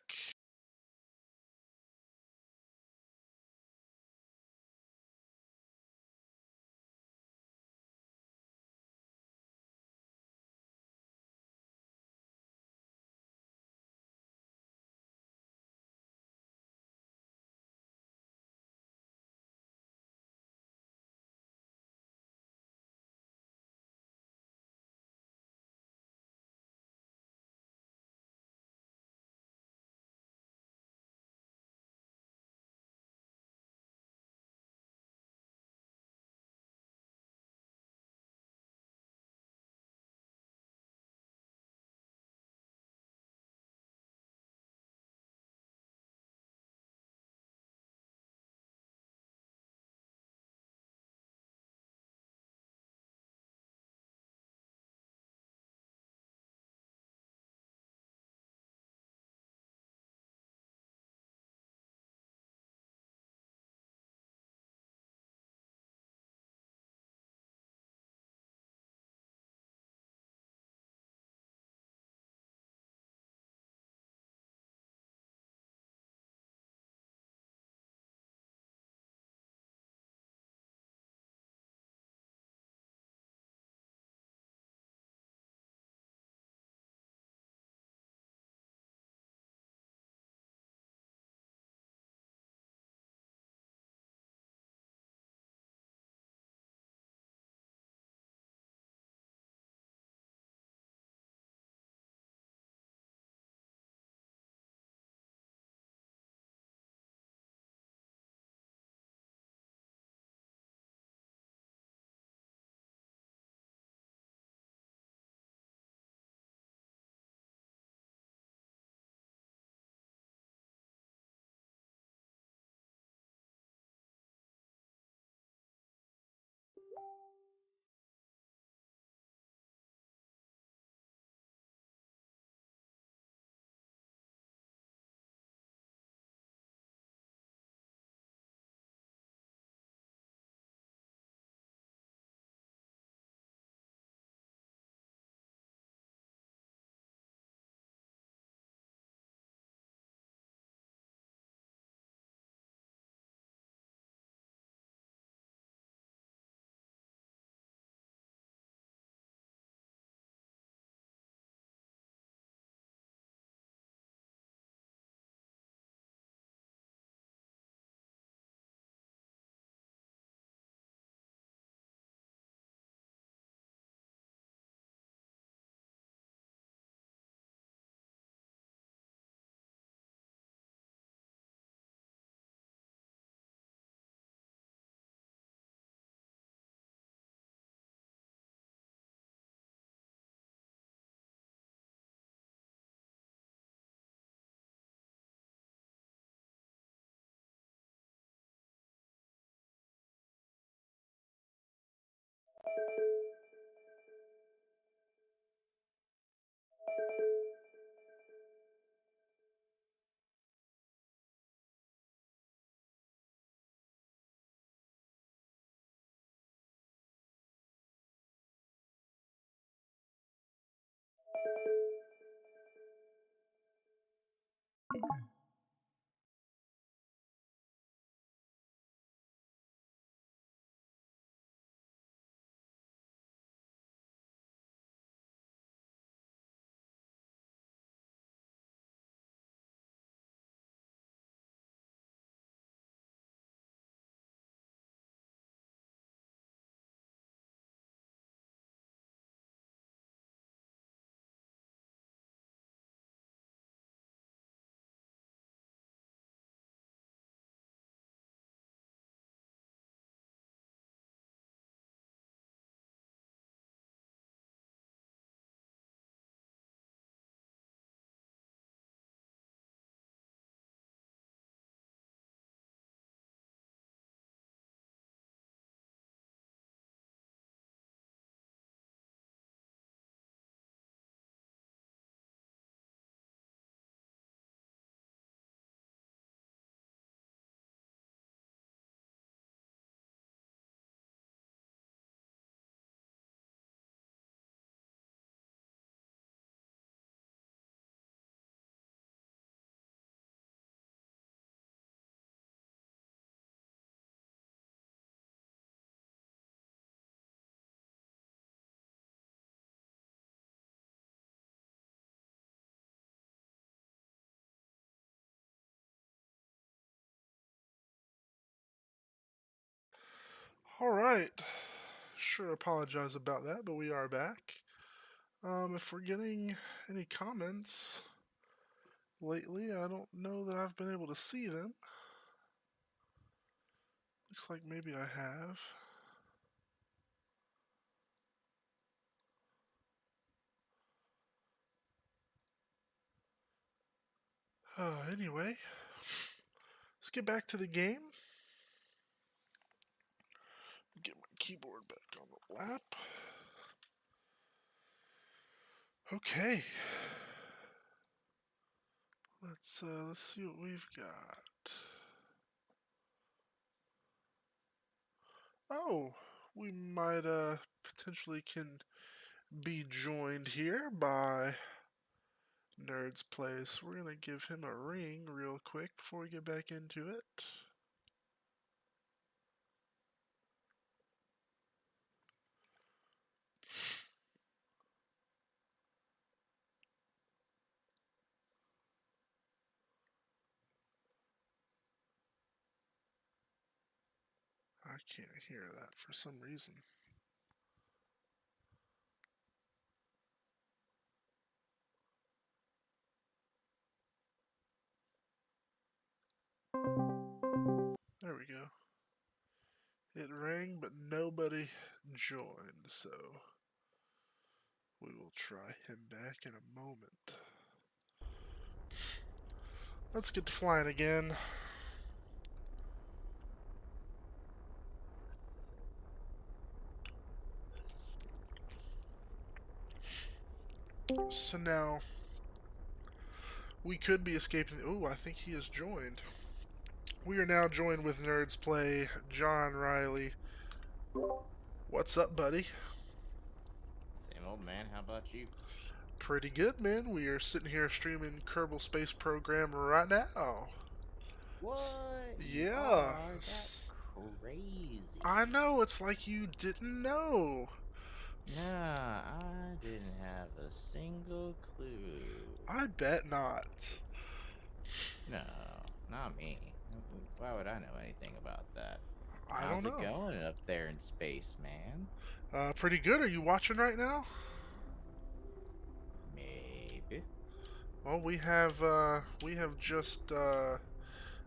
Alright. Sure, apologize about that, but we are back. If we're getting any comments lately, I don't know that I've been able to see them. Looks like maybe I have. Anyway, let's get back to the game. Get my keyboard back on the lap. Okay. Let's see what we've got. Oh, we might potentially can be joined here by Nerd's Place. We're gonna give him a ring real quick before we get back into it. I can't hear that for some reason. There we go. It rang, but nobody joined, so we will try him back in a moment. Let's get to flying again. So now, we could be escaping. Oh, I think he has joined. We are now joined with Nerds Play, John Riley. What's up, buddy? Same old man, how about you? Pretty good, man. We are sitting here streaming Kerbal Space Program right now. What? You Yeah. are? That's crazy. I know, it's like you didn't know. Nah, I didn't have a single clue. I bet not. No, not me. Why would I know anything about that? I don't How's it know. going up there in space, man? Pretty good. Are you watching right now? Maybe. Well, we have just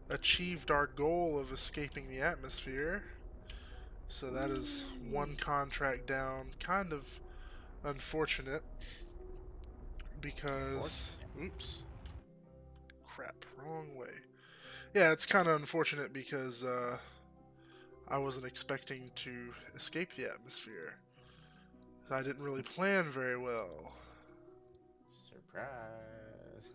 achieved our goal of escaping the atmosphere. So that is one Whee! contract down. Kind of unfortunate because, Unfortunate. oops, crap, wrong way. Yeah, it's kind of unfortunate because I wasn't expecting to escape the atmosphere. I didn't really plan very well. Surprise.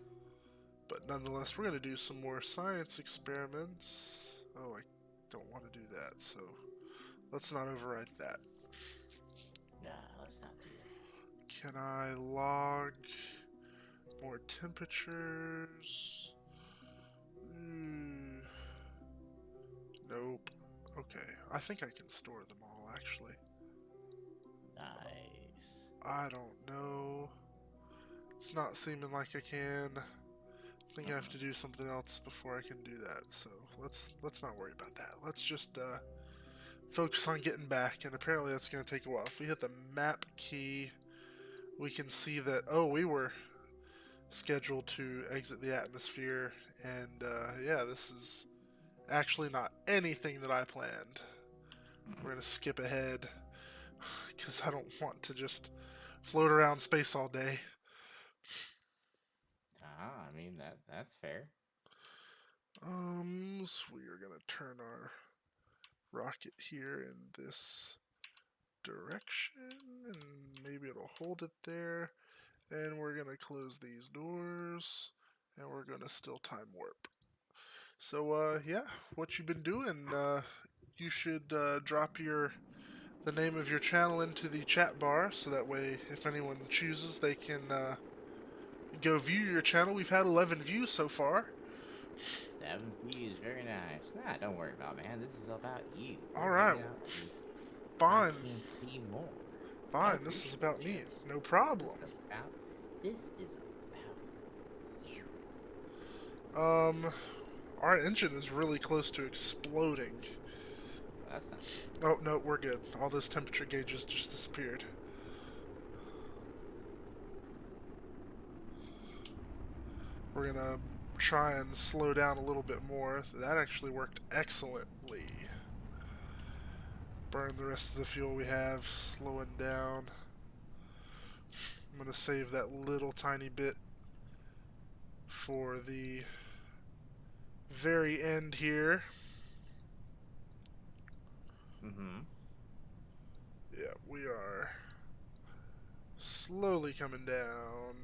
But nonetheless, we're going to do some more science experiments. Oh, I don't want to do that, so let's not overwrite that. Nah, let's not do that. Can I log more temperatures? Nope. Okay, I think I can store them all, actually. Nice. I don't know. It's not seeming like I can. I think I have to do something else before I can do that, so let's not worry about that. Let's just focus on getting back, and apparently that's going to take a while. If we hit the map key, we can see that, oh, we were scheduled to exit the atmosphere, and yeah, this is actually not anything that I planned. We're going to skip ahead, because I don't want to just float around space all day. I mean that's fair. So we are going to turn our rocket here in this direction, and maybe it'll hold it there. And we're going to close these doors, and we're going to still time warp. So, yeah, what you've been doing, you should drop the name of your channel into the chat bar, so that way, if anyone chooses, they can go view your channel. We've had 11 views so far. 7 views, very nice. Nah, don't worry about it, man. This is about you. All We're right, hanging out with you. I fine, can't see more. I fine. This is appreciate about you. me. No This is problem. about this is about you. Um, our engine is really close to exploding. Well, that's not good. Oh no, we're good. All those temperature gauges just disappeared. We're gonna try and slow down a little bit more. That actually worked excellently. Burn the rest of the fuel we have, slowing down. I'm gonna save that little tiny bit for the very end here. Mm-hmm. Yeah, we are slowly coming down.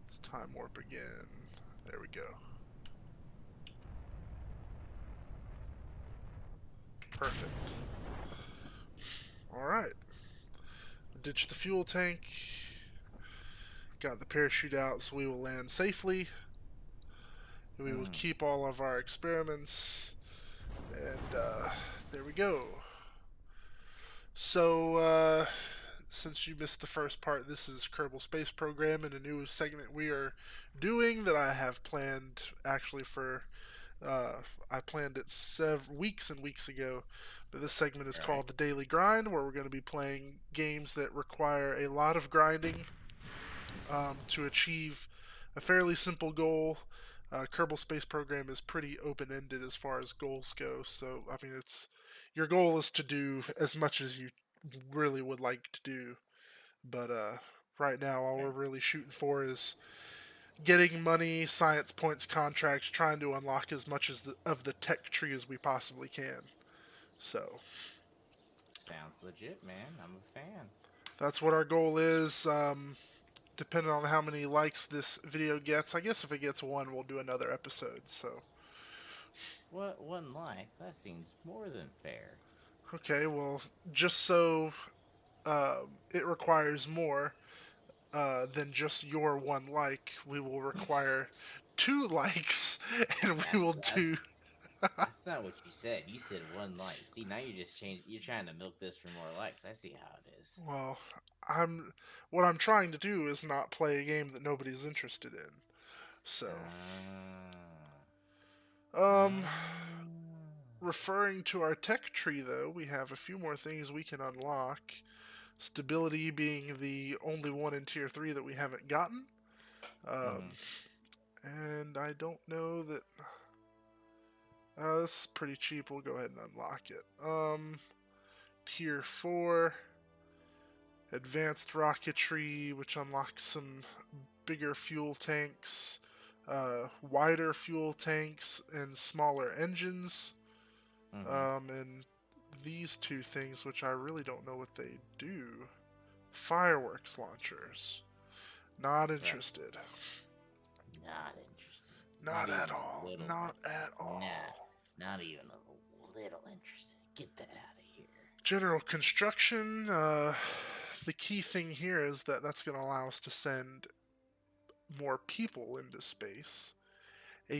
Let's time warp again. There we go. Perfect. Alright. Ditch the fuel tank. Got the parachute out, so we will land safely. We will keep all of our experiments. And there we go. So, since you missed the first part, this is Kerbal Space Program and a new segment we are doing that I have planned actually for. I planned it weeks and weeks ago, but this segment is Right. called the Daily Grind, where we're going to be playing games that require a lot of grinding to achieve a fairly simple goal. Kerbal Space Program is pretty open-ended as far as goals go, so I mean, it's your goal is to do as much as you really would like to do, but right now all we're Right. really shooting for is getting money, science points, contracts, trying to unlock as much as of the tech tree as we possibly can. So Sounds legit, man. I'm a fan. that's what our goal is. Depending on how many likes this video gets, I guess if it gets one, we'll do another episode. So, What one like? That seems more than fair. okay, well, just so it requires more than just your one like, we will require 2 likes, and we That's will that's do. that's not what you said. You said one like. See, now you just changed. You're trying to milk this for more likes. I see how it is. Well, I'm what I'm trying to do is not play a game that nobody's interested in. So, Ah. um, Ah. referring to our tech tree, though, we have a few more things we can unlock. Stability being the only one in tier 3 that we haven't gotten. Um, Mm-hmm. and I don't know that. This is pretty cheap. We'll go ahead and unlock it. Tier 4. Advanced rocketry, which unlocks some bigger fuel tanks, wider fuel tanks, and smaller engines. Mm-hmm. And these 2 things, which I really don't know what they do. Fireworks launchers. Not Right. interested. Not interested. Not Not even at a all. little Not bit. at Nah. all. Not even a little interested. Get that out of here. General construction. The key thing here is that that's going to allow us to send more people into space.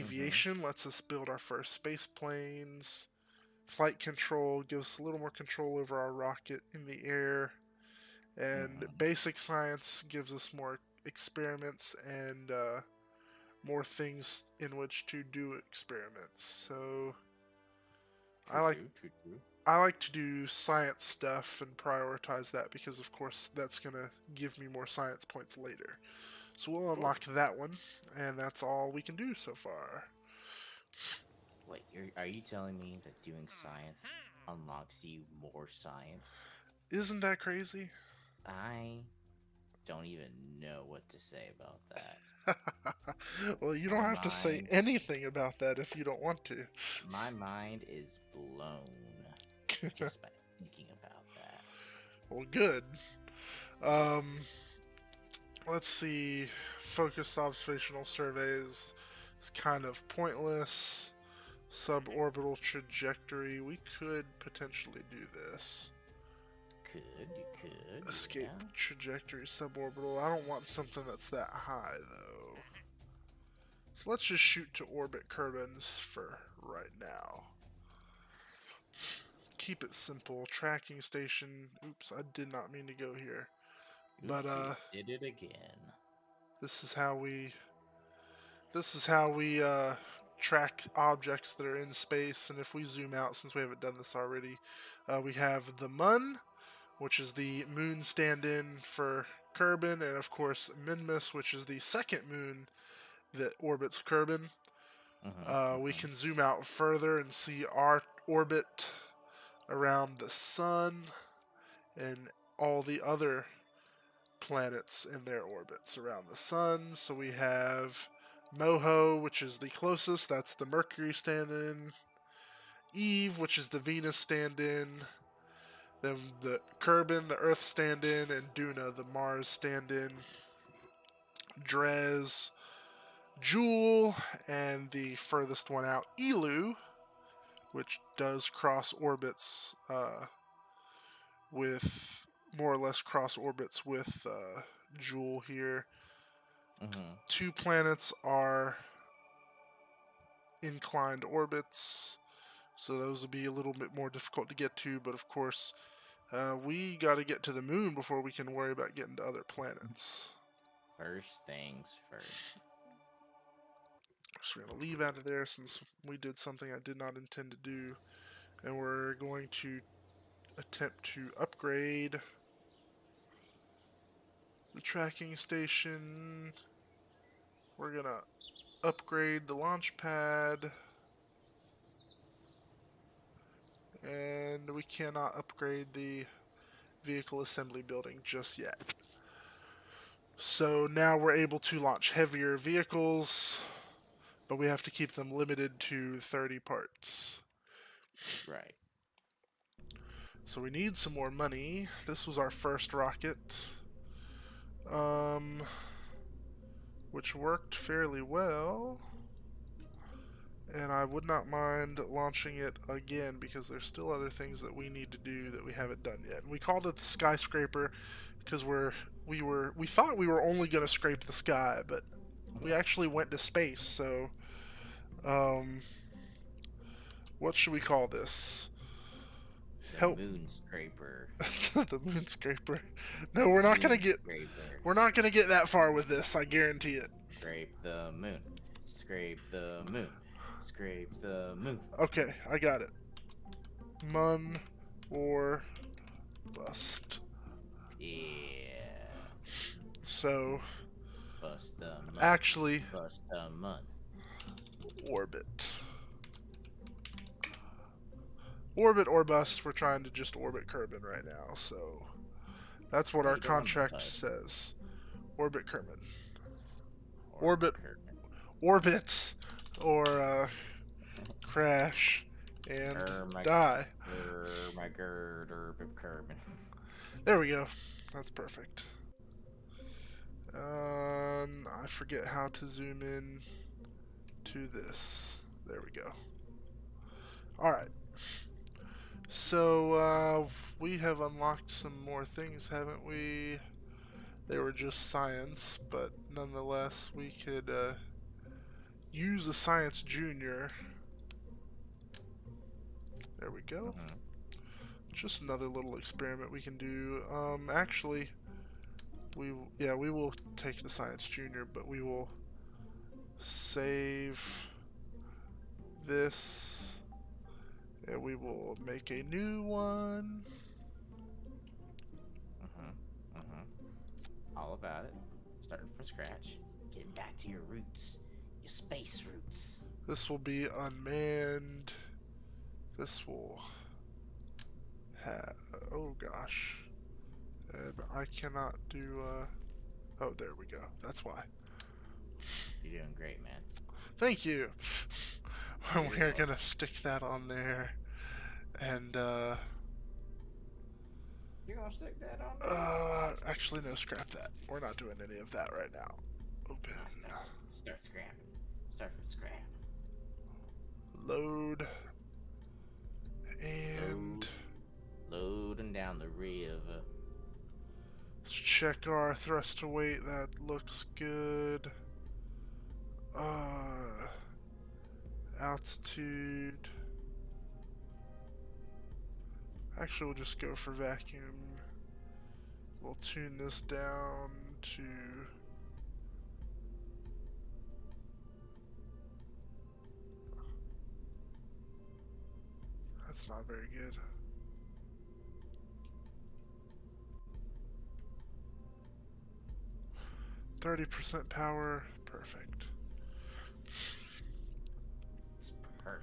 Mm-hmm. Aviation lets us build our first space planes. Flight control gives us a little more control over our rocket in the air. And Mm-hmm. basic science gives us more experiments and more things in which to do experiments. So I True, like true, true, true. I like to do science stuff and prioritize that because of course that's gonna give me more science points later. So we'll Of unlock course. that one, and that's all we can do so far. Wait, are you telling me that doing science unlocks you more science? Isn't that crazy? I don't even know what to say about that. Well, you don't My have to say mind, anything about that if you don't want to. my mind is blown just by thinking about that. Well, good. Um, let's see. Focused observational surveys is kind of pointless. Suborbital trajectory. We could potentially do this. You could, Escape yeah. trajectory suborbital. I don't want something that's that high though. So let's just shoot to orbit Kerbins for right now. Keep it simple. Tracking station. Oops, I did not mean to go here. But Oops, you did it again. this is how we track objects that are in space. And if we zoom out, since we haven't done this already, we have the Mun, which is the moon stand-in for Kerbin, and of course Minmus, which is the second moon that orbits Kerbin. Mm-hmm, We mm-hmm. can zoom out further and see our orbit around the sun and all the other planets in their orbits around the sun. So we have Moho, which is the closest, that's the Mercury stand in. Eve, which is the Venus stand in. Then the Kerbin, the Earth stand in, and Duna, the Mars stand in. Drez, Jewel, and the furthest one out, Elu, which does cross orbits with more or less cross orbits with Jewel here. Mm-hmm. Two planets are inclined orbits, so those will be a little bit more difficult to get to, but of course, we got to get to the moon before we can worry about getting to other planets. First things first. So we're going to leave out of there since we did something I did not intend to do, and we're going to attempt to upgrade the tracking station. We're going to upgrade the launch pad, and we cannot upgrade the vehicle assembly building just yet. So now we're able to launch heavier vehicles, but we have to keep them limited to 30 parts. Right. So we need some more money. This was our first rocket, um, which worked fairly well. And I would not mind launching it again because there's still other things that we need to do that we haven't done yet. And we called it the skyscraper because we thought we were only going to scrape the sky, but we actually went to space. So, um, what should we call this? The Help moon scraper. the moon scraper. No, we're not gonna Moon get scraper. we're not gonna get that far with this. I guarantee it. Scrape the moon. Scrape the moon. Scrape the moon. Okay, I got it. Mun or bust. Yeah. So Bust the mun. actually, Bust the mun. orbit. Orbit or bust. We're trying to just orbit Kerbin right now. So that's what our Right on the contract button. says. Orbit Kerbin. Orbit Orbit curtain. orbits or crash and My die. my girder Kerbin. There we go. That's perfect. I forget how to zoom in to this. There we go. Alright. So, we have unlocked some more things, haven't we? They were just science, but nonetheless, we could use a science junior. There we go. Mm-hmm. Just another little experiment we can do. Actually, we will take the science junior, but we will save this, and we will make a new one. Mm-hmm. Mm-hmm. All about it. Starting from scratch. Getting back to your roots. Your space roots. This will be unmanned. This will have. Oh gosh. And I cannot do. Oh, there we go. That's why. You're doing great, man. Thank you. You're We're welcome. gonna stick that on there. And, You're gonna stick that on there? actually, no, scrap that. We're not doing any of that right now. Open. Start scrapping. Start from scrap. Load. And Loading down the river. let's check our thrust to weight. That looks good. Altitude. Actually, we'll just go for vacuum. We'll tune this down to. That's not very good. %30 power. Perfect. It's perfect.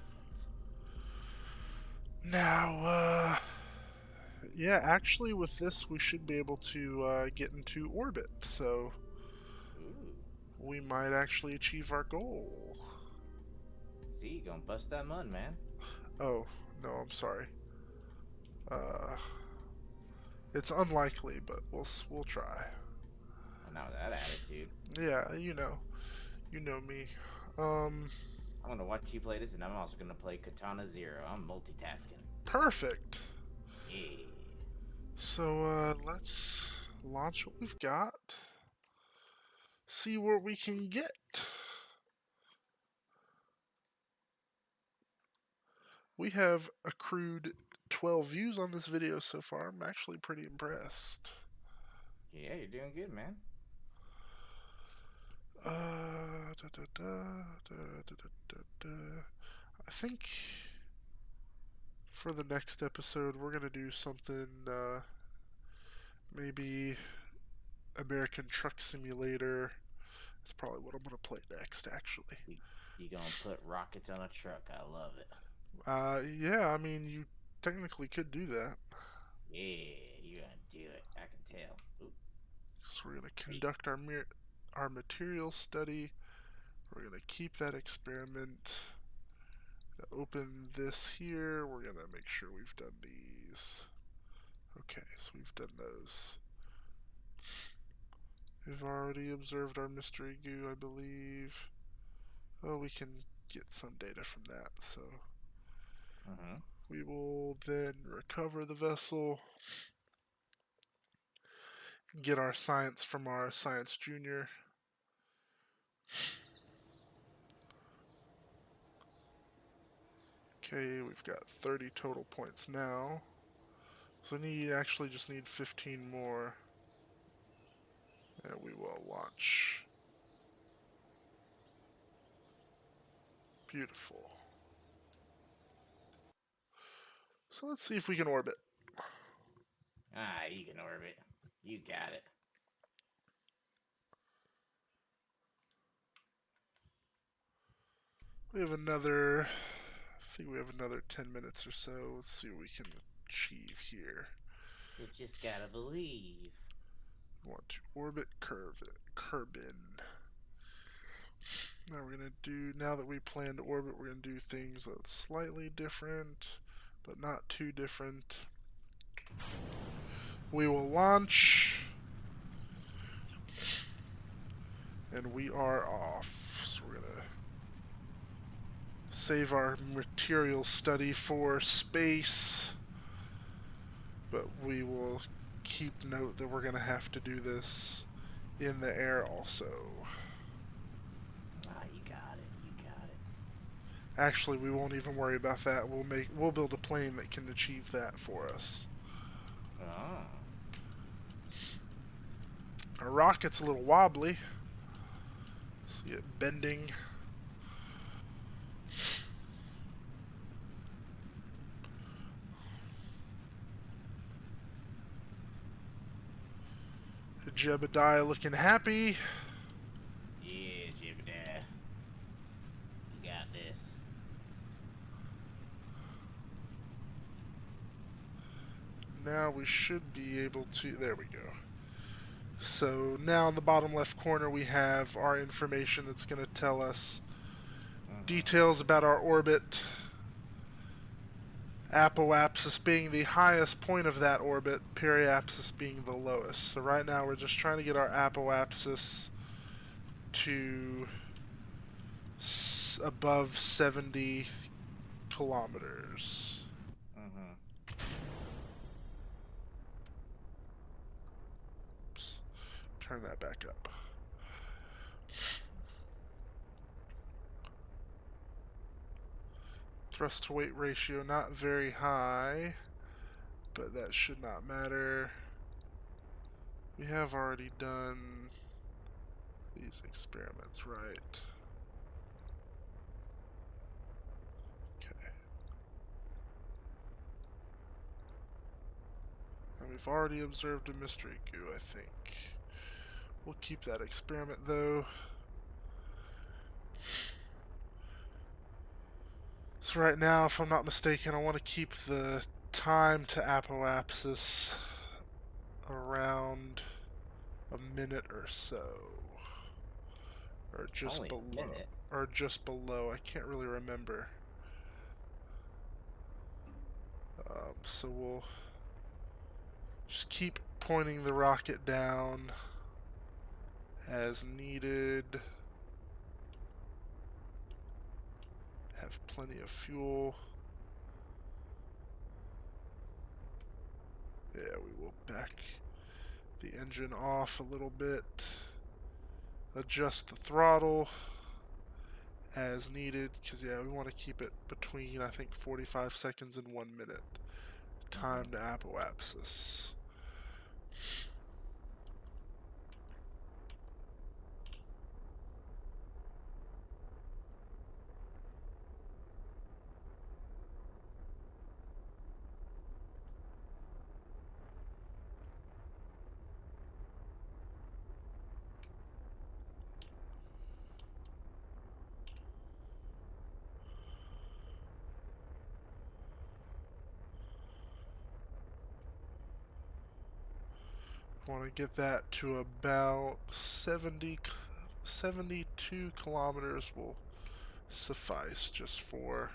Now, yeah, actually, with this, we should be able to get into orbit. So Ooh. we might actually achieve our goal. See, you gonna bust that mud, man. Oh, no, I'm sorry. It's unlikely, but we'll try. Well, now with that attitude. Yeah, you know me. Um, I'm gonna watch you play this, and I'm also gonna play Katana Zero. I'm multitasking. Perfect. Yeah. So let's launch what we've got. See where we can get. We have accrued 12 views on this video so far. I'm actually pretty impressed. Yeah, you're doing good, man. I think for the next episode we're gonna do something maybe American Truck Simulator. That's probably what I'm gonna play next, actually. You gonna put rockets on a truck. I love it. Yeah, I mean, you technically could do that. Yeah, you're gonna do it. I can tell. Ooh. So we're gonna Hey. conduct our material study. We're gonna keep that experiment. Open this here. We're gonna make sure we've done these. Okay, so we've done those. We've already observed our mystery goo, I believe. Oh, we can get some data from that, so Mm-hmm. we will then recover the vessel, get our science from our science junior. Okay, we've got 30 total points now. So we actually just need 15 more. And we will launch. Beautiful. So let's see if we can orbit. Ah, you can orbit. You got it. We have another, I think we have another 10 minutes or so. Let's see what we can achieve here. You just gotta believe. We want to orbit Kerbin. Now we're gonna do, now that we plan to orbit, we're gonna do things that's slightly different, but not too different. We will launch, and we are off. So we're gonna save our material study for space, but we will keep note that we're gonna have to do this in the air also. Ah, you got it. You got Actually, we won't even worry about that. We'll build a plane that can achieve that for us. Oh. Our rocket's a little wobbly. See it bending. Jebediah looking happy. Yeah, Jebediah. You got this. Now we should be able to. There we go. So now in the bottom left corner we have our information that's going to tell us Mm-hmm. details about our orbit, apoapsis being the highest point of that orbit, periapsis being the lowest. So right now we're just trying to get our apoapsis to above 70 kilometers. Mm-hmm. Oops. Turn that back up. Thrust to weight ratio not very high, but that should not matter. We have already done these experiments, right? Okay. And we've already observed a mystery goo, I think. We'll keep that experiment though. So right now, if I'm not mistaken, I want to keep the time to apoapsis around a minute or so. Or just Only a below. minute. Or just below. I can't really remember. So we'll just keep pointing the rocket down as needed. Have plenty of fuel. Yeah, we will back the engine off a little bit. Adjust the throttle as needed, because yeah, we want to keep it between, I think, 45 seconds and 1 minute. Time Mm-hmm. to apoapsis. Want to get that to about 72 kilometers will suffice just for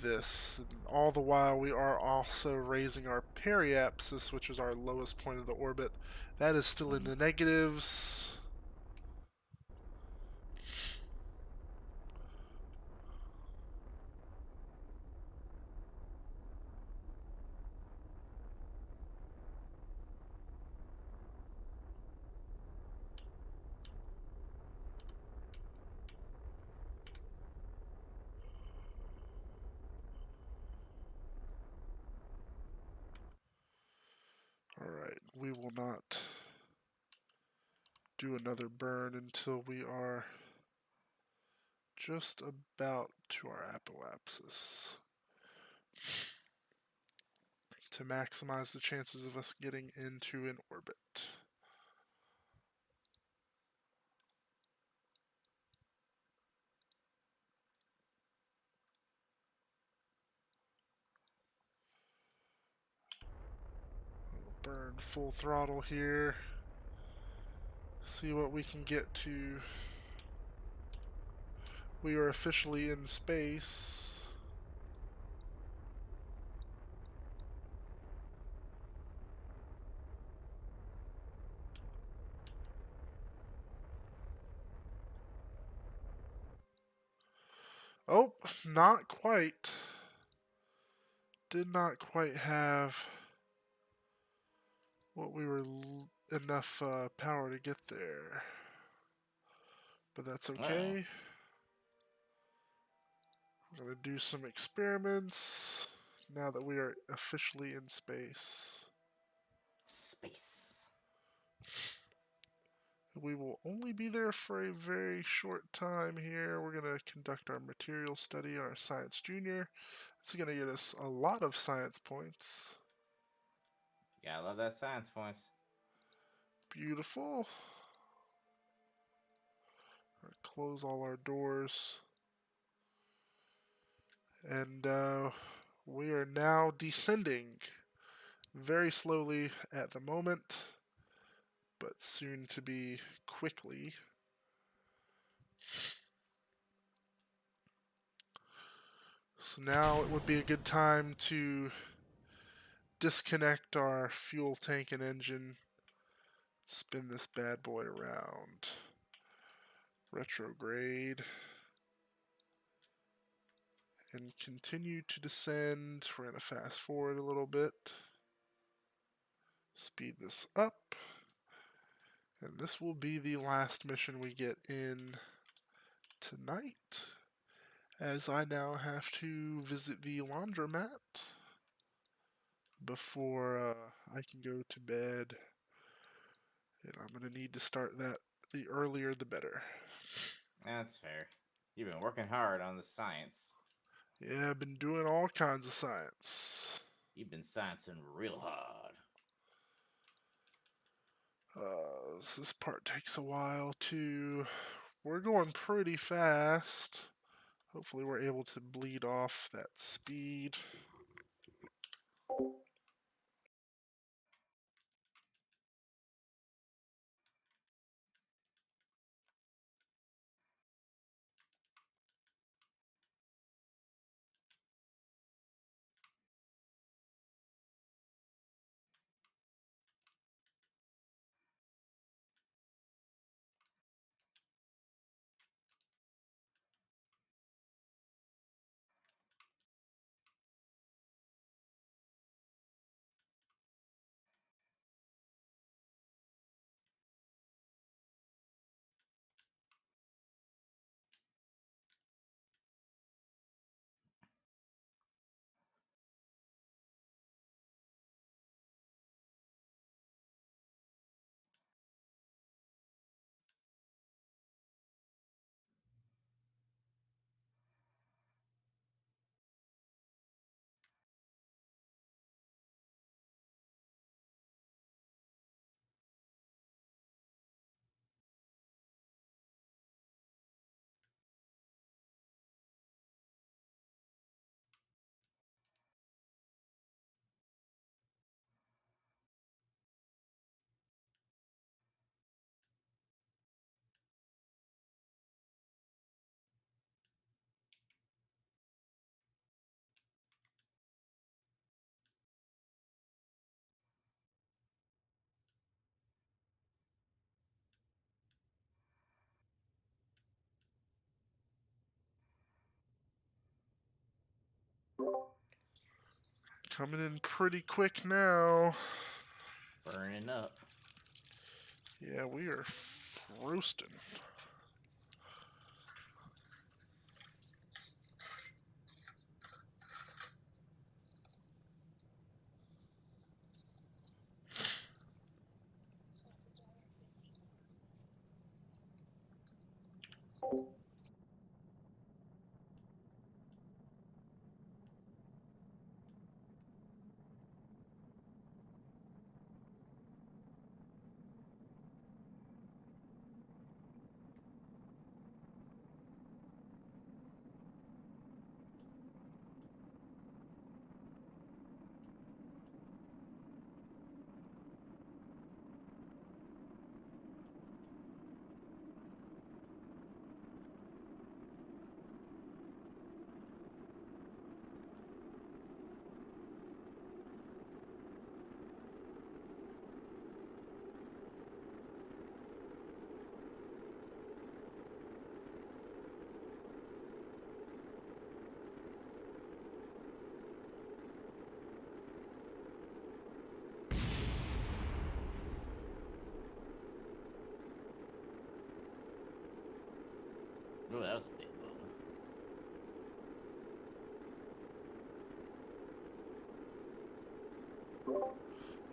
this. And all the while, we are also raising our periapsis, which is our lowest point of the orbit. That is still in Mm-hmm. the negatives. Alright, we will not do another burn until we are just about to our apoapsis to maximize the chances of us getting into an orbit. We'll burn full throttle here. See what we can get to. We are officially in space. Oh, not quite. Did not quite have what we were enough power to get there. But that's Uh-oh. okay. I'm going to do some experiments now that we are officially in space. Space. We will only be there for a very short time here. We're going to conduct our material study on our Science Junior. It's going to get us a lot of science points. Yeah, I love that science points. Beautiful. Close all our doors. And we are now descending very slowly at the moment, but soon to be quickly. So now it would be a good time to disconnect our fuel tank and engine, spin this bad boy around, retrograde, and continue to descend. We're going to fast forward a little bit, speed this up, and this will be the last mission we get in tonight, as I now have to visit the laundromat before I can go to bed. And I'm going to need to start that the earlier the better. That's fair. You've been working hard on the science. Yeah, I've been doing all kinds of science. You've been sciencing real hard. This part takes a while too. We're going pretty fast. Hopefully we're able to bleed off that speed. Coming in pretty quick now. Burning up. Yeah, we are roasting.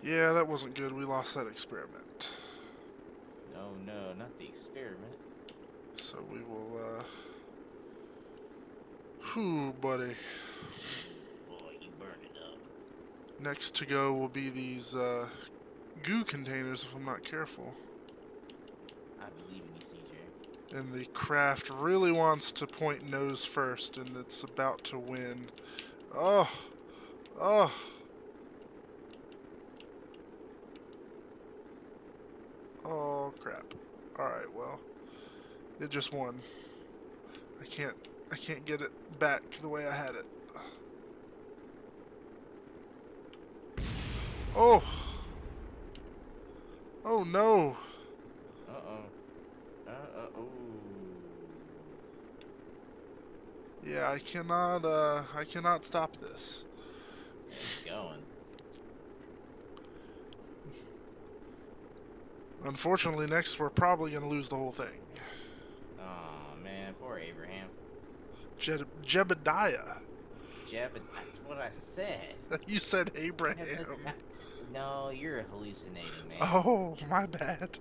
Yeah, that wasn't good. We lost that experiment. No, no, not the experiment. So we will, whew, buddy. Boy, you burn it up. Next to go will be these, goo containers if I'm not careful. I believe in you, CJ. And the craft really wants to point nose first, and it's about to win. Oh, oh. Oh, crap. Alright, well, it just won. I can't, I can't get it back the way I had it. Oh! Oh no! Uh-oh. Oh. Yeah, I cannot stop this. It's going. Unfortunately, next we're probably gonna lose the whole thing. Oh, man. Poor Abraham. Jebediah. Jeb, that's what I said. You said That's Abraham. not... No, you're hallucinating, man. Oh, my bad.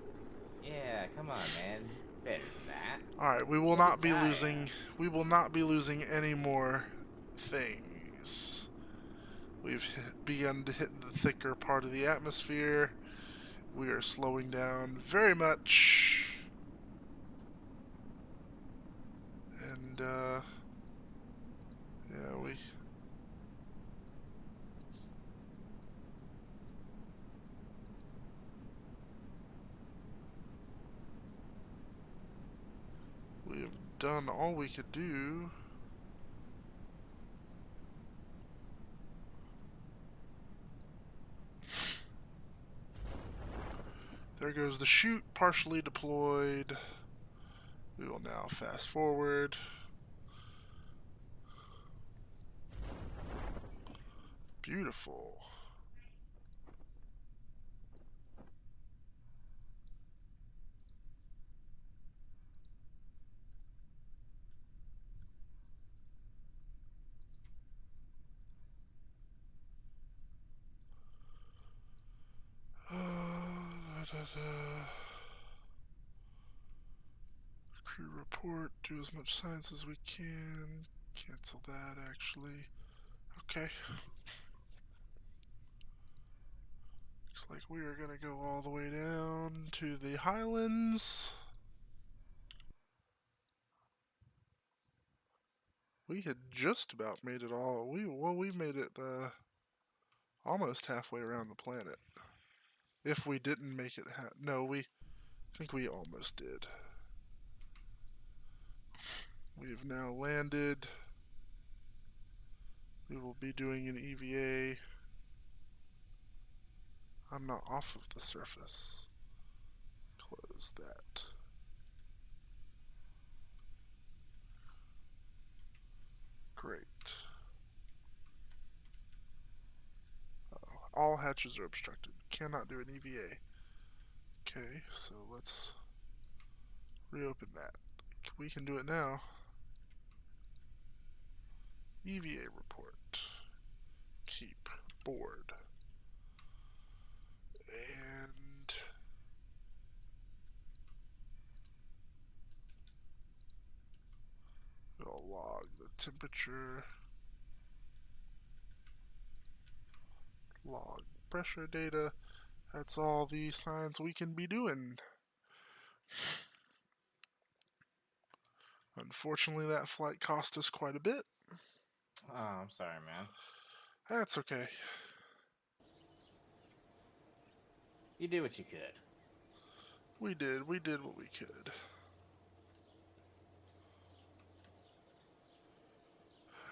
Yeah, come on, man. Better than that. Alright, we will not be Jebediah. losing we will not be losing any more things. We've begun to hit the thicker part of the atmosphere. We are slowing down very much. And yeah, we have done all we could do. There goes the chute, partially deployed. We will now fast forward. Beautiful. Da, da, da. Crew report, do as much science as we can. Cancel that, actually. Okay. Looks like we are going to go all the way down to the Highlands. We had just about made it all. We made it almost halfway around the planet. If we didn't make it, no, we think we almost did. We have now landed. We will be doing an EVA. I'm not off of the surface. Close that. Great. All hatches are obstructed. Cannot do an EVA. Okay, so let's reopen that. We can do it now. EVA report. Keep board. And we'll log the temperature. Log pressure data. That's all the science we can be doing. Unfortunately, that flight cost us quite a bit. Oh, I'm sorry, man. That's okay. You did what you could. We did what we could.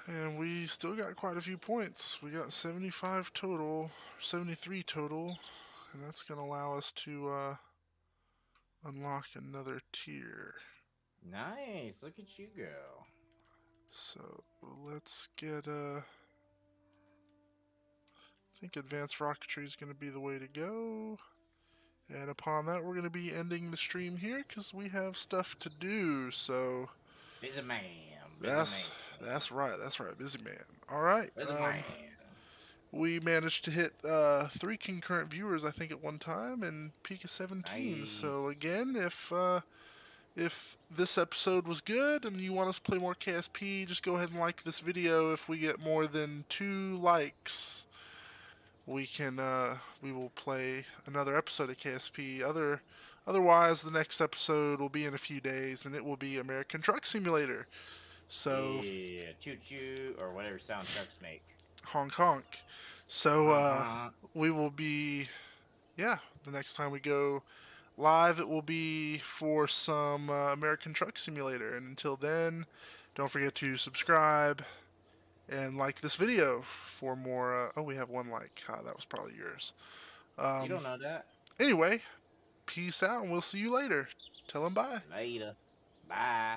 And we still got quite a few points. We got 75 total, 73 total, and that's going to allow us to unlock another tier. Nice. Look at you go. So let's get I think advanced rocketry is going to be the way to go. And upon that, we're going to be ending the stream here because we have stuff to do. So Busy man. Busy that's man. that's right. That's right. Busy man. All right. Busy man. We managed to hit 3 concurrent viewers, I think, at one time, and peak of 17. Nice. So again, if this episode was good and you want us to play more KSP, just go ahead and like this video. If we get more than 2 likes, we will play another episode of KSP. Otherwise, the next episode will be in a few days, and it will be American Truck Simulator. So Yeah, choo choo, or whatever sound trucks make. honk honk. So Honk honk. we will be, yeah. The next time we go live, it will be for some American Truck Simulator. And until then, don't forget to subscribe and like this video for more. Oh, we have 1 like. That was probably yours. You Um, don't know that. anyway, peace out, and we'll see you later. Tell them bye. Later. Bye.